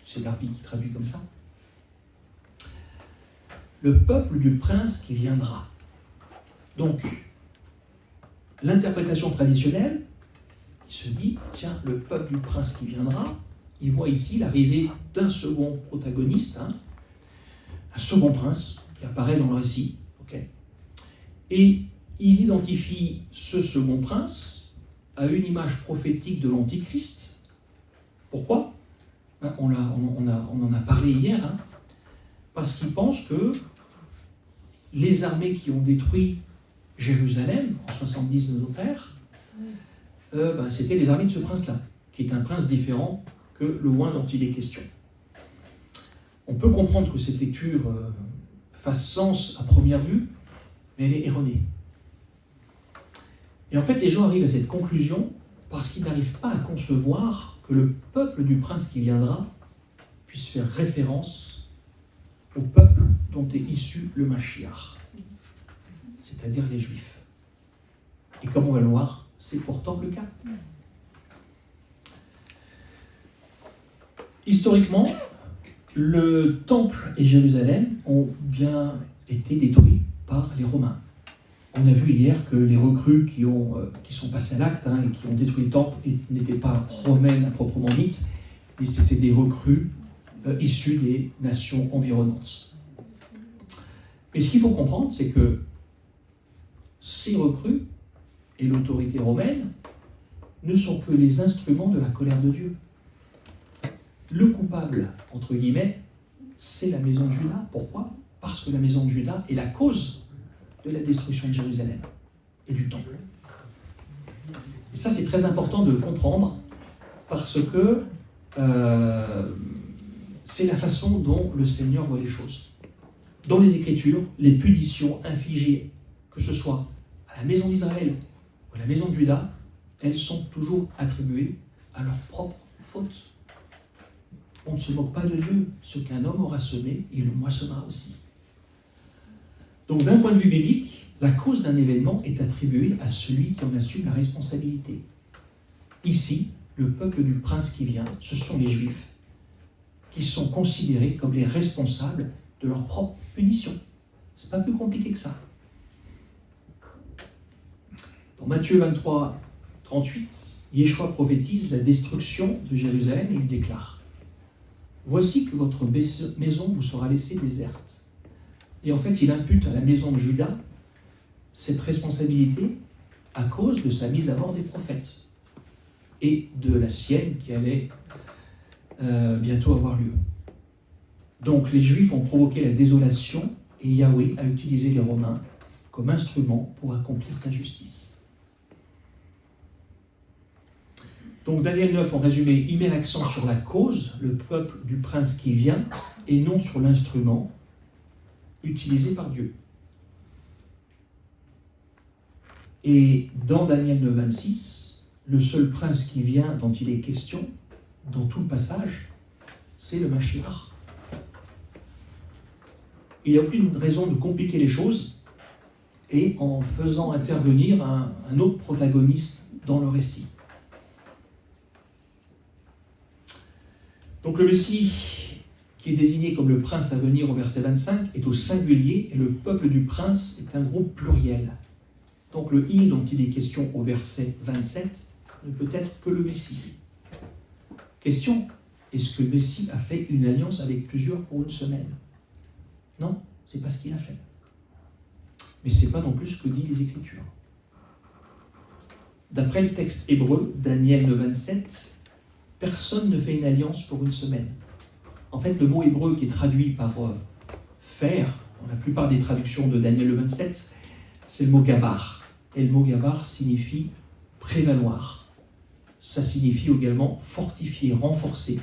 S1: C'est Darby qui traduit comme ça. Le peuple du prince qui viendra. Donc, l'interprétation traditionnelle, il se dit, tiens, le peuple du prince qui viendra, il voit ici l'arrivée d'un second protagoniste, hein, un second prince qui apparaît dans le récit. Okay. Et ils identifient ce second prince à une image prophétique de l'Antichrist. Pourquoi? On en a parlé hier, hein, parce qu'ils pensent que les armées qui ont détruit Jérusalem en 70 de notre ère, c'était les armées de ce prince-là, qui est un prince différent que le one dont il est question. On peut comprendre que cette lecture fasse sens à première vue, mais elle est erronée. Et en fait, les gens arrivent à cette conclusion parce qu'ils n'arrivent pas à concevoir que le peuple du prince qui viendra puisse faire référence au peuple dont est issu le Mashiach, c'est-à-dire les Juifs. Et comme on va le voir, c'est pourtant le cas. Historiquement, le temple et Jérusalem ont bien été détruits par les Romains. On a vu hier que les recrues qui sont passées à l'acte et qui ont détruit le temple n'étaient pas romaines à proprement dite, mais c'était des recrues issues des nations environnantes. Mais ce qu'il faut comprendre, c'est que ces recrues et l'autorité romaine ne sont que les instruments de la colère de Dieu. Le coupable, entre guillemets, c'est la maison de Juda. Pourquoi? Parce que la maison de Juda est la cause de la destruction de Jérusalem et du temple. Et ça, c'est très important de le comprendre parce que c'est la façon dont le Seigneur voit les choses. Dans les Écritures, les punitions infligées, que ce soit à la maison d'Israël ou à la maison de Juda, elles sont toujours attribuées à leur propre faute. On ne se moque pas de Dieu. Ce qu'un homme aura semé, il le moissonnera aussi. Donc, d'un point de vue biblique, la cause d'un événement est attribuée à celui qui en assume la responsabilité. Ici, le peuple du prince qui vient, ce sont les Juifs, qui sont considérés comme les responsables de leur propre punition. C'est pas plus compliqué que ça. Dans Matthieu 23, 38, Yeshua prophétise la destruction de Jérusalem et il déclare: voici que votre maison vous sera laissée déserte. Et en fait, il impute à la maison de Juda cette responsabilité à cause de sa mise à mort des prophètes et de la sienne qui allait bientôt avoir lieu. Donc les Juifs ont provoqué la désolation et Yahweh a utilisé les Romains comme instrument pour accomplir sa justice. Donc Daniel 9, en résumé, il met l'accent sur la cause, le peuple du prince qui vient, et non sur l'instrument utilisé par Dieu. Et dans Daniel 9, 26, le seul prince qui vient dont il est question, dans tout le passage, c'est le Mashiach. Il n'y a aucune raison de compliquer les choses et en faisant intervenir un autre protagoniste dans le récit. Donc le Messie, qui est désigné comme le prince à venir au verset 25, est au singulier et le peuple du prince est un groupe pluriel. Donc le « il » dont il est question au verset 27 ne peut être que le Messie. Question, est-ce que le Messie a fait une alliance avec plusieurs pour une semaine? Non, ce n'est pas ce qu'il a fait. Mais ce n'est pas non plus ce que disent les Écritures. D'après le texte hébreu, Daniel 9,27, personne ne fait une alliance pour une semaine. En fait, le mot hébreu qui est traduit par faire, dans la plupart des traductions de Daniel 9,27, c'est le mot gabar. Et le mot gabar signifie prévaloir. Ça signifie également fortifier, renforcer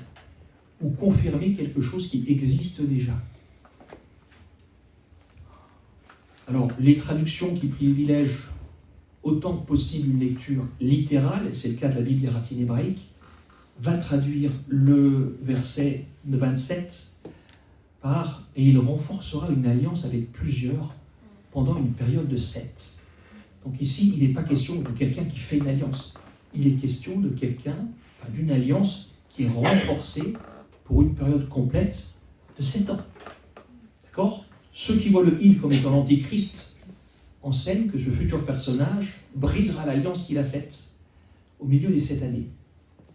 S1: ou confirmer quelque chose qui existe déjà. Alors, les traductions qui privilègent autant que possible une lecture littérale, et c'est le cas de la Bible des racines hébraïques, va traduire le verset 27 par « et il renforcera une alliance avec plusieurs pendant une période de 7 ». Donc ici, il n'est pas question de quelqu'un qui fait une alliance. Il est question de d'une alliance qui est renforcée pour une période complète de 7 ans. D'accord ? Ceux qui voient le « il » comme étant l'antéchrist enseignent que ce futur personnage brisera l'alliance qu'il a faite au milieu des 7 années.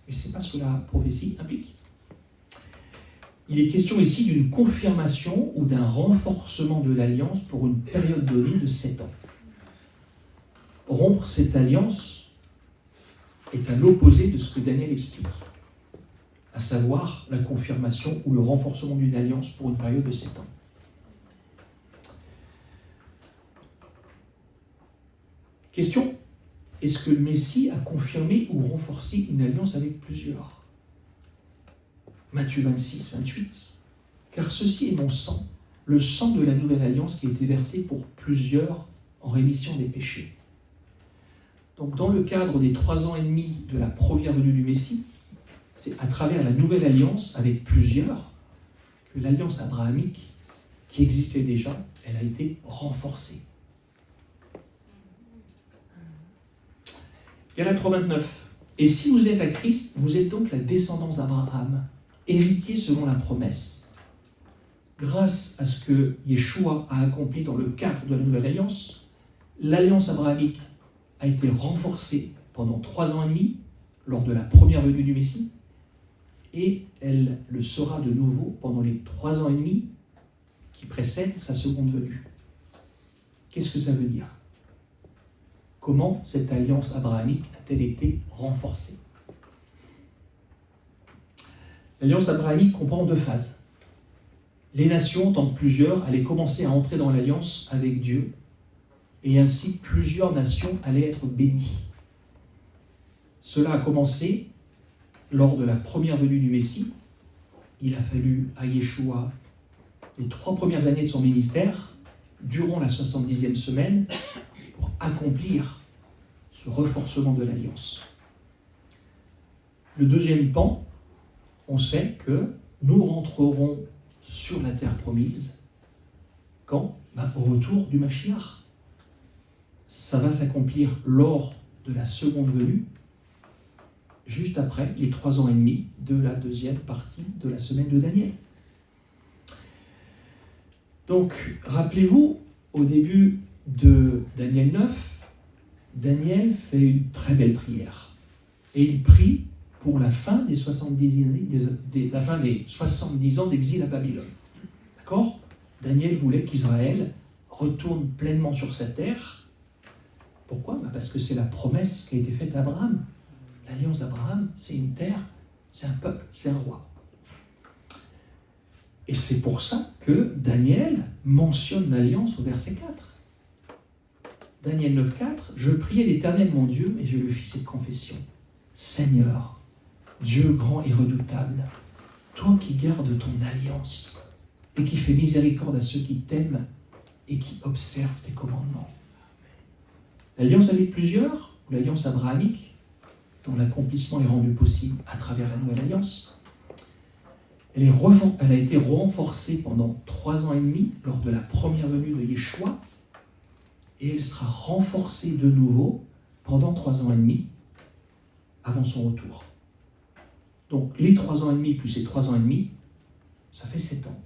S1: Mais ce n'est pas ce que la prophétie implique. Il est question ici d'une confirmation ou d'un renforcement de l'alliance pour une période donnée de 7 ans. Rompre cette alliance est à l'opposé de ce que Daniel explique, à savoir la confirmation ou le renforcement d'une alliance pour une période de 7 ans. Question, est-ce que le Messie a confirmé ou renforcé une alliance avec plusieurs? Matthieu 26, 28. Car ceci est mon sang, le sang de la nouvelle alliance qui a été versé pour plusieurs en rémission des péchés. Donc dans le cadre des 3 ans et demi de la première venue du Messie, c'est à travers la nouvelle alliance avec plusieurs que l'alliance abrahamique qui existait déjà, elle a été renforcée. Galates 3,29. Et si vous êtes à Christ, vous êtes donc la descendance d'Abraham, héritier selon la promesse. Grâce à ce que Yeshua a accompli dans le cadre de la nouvelle alliance, l'alliance abrahamique a été renforcée pendant 3 ans et demi lors de la première venue du Messie, et elle le sera de nouveau pendant les 3 ans et demi qui précèdent sa seconde venue. Qu'est-ce que ça veut dire ? Comment cette alliance abrahamique a-t-elle été renforcée? L'alliance abrahamique comprend 2 phases. Les nations, tant que plusieurs, allaient commencer à entrer dans l'alliance avec Dieu, et ainsi plusieurs nations allaient être bénies. Cela a commencé lors de la première venue du Messie. Il a fallu à Yeshua les 3 premières années de son ministère, durant la 70e semaine, pour accomplir ce renforcement de l'alliance. Le deuxième pan, on sait que nous rentrerons sur la terre promise quand? Au retour du Mashiach. Ça va s'accomplir lors de la seconde venue, juste après les 3 ans et demi de la deuxième partie de la semaine de Daniel. Donc, rappelez-vous, au début de Daniel 9, Daniel fait une très belle prière. Et il prie pour la fin des 70 ans d'exil à Babylone. D'accord ? Daniel voulait qu'Israël retourne pleinement sur sa terre. Pourquoi ? Parce que c'est la promesse qui a été faite à Abraham. L'alliance d'Abraham, c'est une terre, c'est un peuple, c'est un roi. Et c'est pour ça que Daniel mentionne l'alliance au verset 4. Daniel 9,4, « Je priai l'Éternel mon Dieu, et je lui fis cette confession. Seigneur, Dieu grand et redoutable, toi qui gardes ton alliance, et qui fais miséricorde à ceux qui t'aiment, et qui observent tes commandements. » L'alliance avec plusieurs, ou l'alliance abrahamique, dont l'accomplissement est rendu possible à travers la nouvelle alliance, elle a été renforcée pendant 3 ans et demi lors de la première venue de Yeshua, et elle sera renforcée de nouveau pendant 3 ans et demi avant son retour. Donc les 3 ans et demi plus les 3 ans et demi, ça fait 7 ans.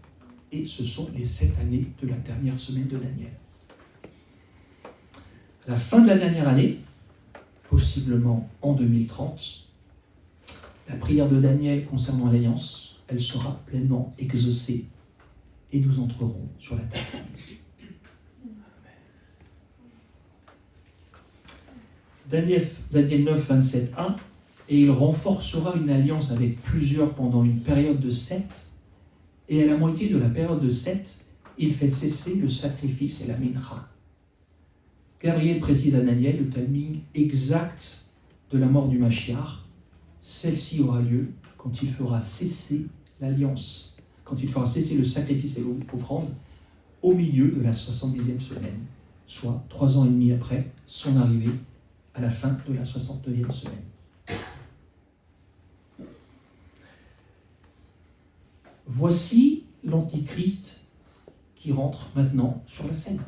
S1: Et ce sont les 7 années de la dernière semaine de Daniel. À la fin de la dernière année, possiblement en 2030, la prière de Daniel concernant l'alliance, elle sera pleinement exaucée et nous entrerons sur la terre promise. Daniel 9, 27a, et il renforcera une alliance avec plusieurs pendant une période de 7, et à la moitié de la période de 7, il fait cesser le sacrifice et la mincha. Gabriel précise à Daniel le timing exact de la mort du Mashiach. Celle-ci aura lieu quand il fera cesser l'alliance, quand il fera cesser le sacrifice et l'offrande au milieu de la 70e semaine, soit 3 ans et demi après son arrivée à la fin de la 69e semaine. Voici l'Antichrist qui rentre maintenant sur la scène.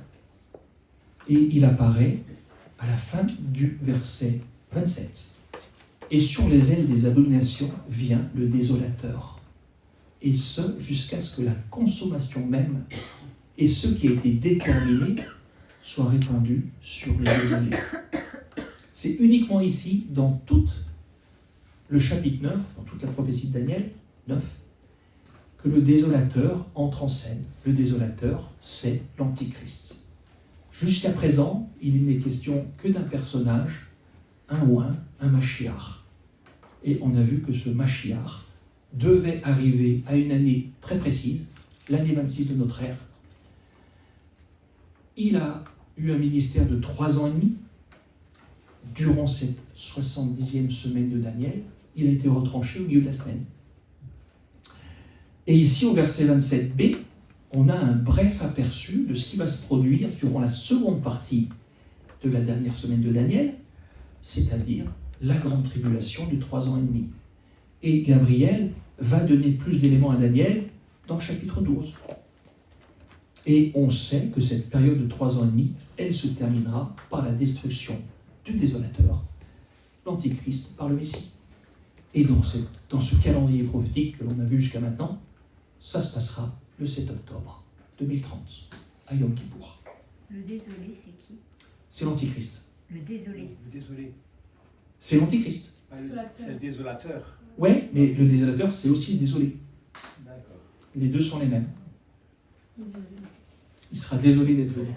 S1: Et il apparaît à la fin du verset 27. Et sur les ailes des abominations vient le désolateur. Et ce, jusqu'à ce que la consommation même et ce qui a été déterminé soit répandu sur les désolés. C'est uniquement ici, dans tout le chapitre 9, dans toute la prophétie de Daniel 9, que le désolateur entre en scène. Le désolateur, c'est l'Antichrist. Jusqu'à présent, il n'est question que d'un personnage, un oint, un Mashiach. Et on a vu que ce Mashiach devait arriver à une année très précise, l'année 26 de notre ère. Il a eu un ministère de 3 ans et demi. Durant cette 70e semaine de Daniel, il a été retranché au milieu de la semaine. Et ici, au verset 27b, on a un bref aperçu de ce qui va se produire durant la seconde partie de la dernière semaine de Daniel, c'est-à-dire la grande tribulation du 3 ans et demi. Et Gabriel va donner plus d'éléments à Daniel dans le chapitre 12. Et on sait que cette période de 3 ans et demi, elle se terminera par la destruction du désolateur, l'Antichrist par le Messie. Et dans ce calendrier prophétique que l'on a vu jusqu'à maintenant, ça se passera le 7 octobre 2030, à Yom Kippour.
S2: Le désolé, c'est qui ?
S1: C'est l'Antichrist.
S2: Le désolé.
S3: Le désolé.
S1: C'est l'Antichrist.
S3: C'est le désolateur.
S1: Ouais, mais le désolateur, c'est aussi le désolé.
S3: D'accord.
S1: Les deux sont les mêmes. Il sera désolé d'être venu.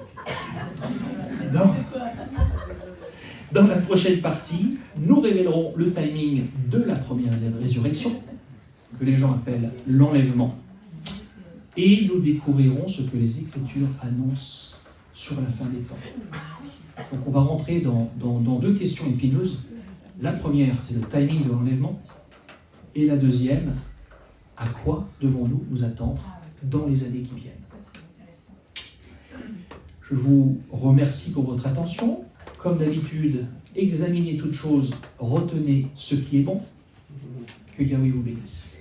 S1: Dans la prochaine partie, nous révélerons le timing de la première résurrection, que les gens appellent l'enlèvement, et nous découvrirons ce que les Écritures annoncent sur la fin des temps. Donc on va rentrer dans 2 questions épineuses. La première, c'est le timing de l'enlèvement, et la deuxième, à quoi devons-nous nous attendre dans les années qui viennent. Je vous remercie pour votre attention. Comme d'habitude, examinez toutes choses, retenez ce qui est bon. Que Yahweh vous bénisse.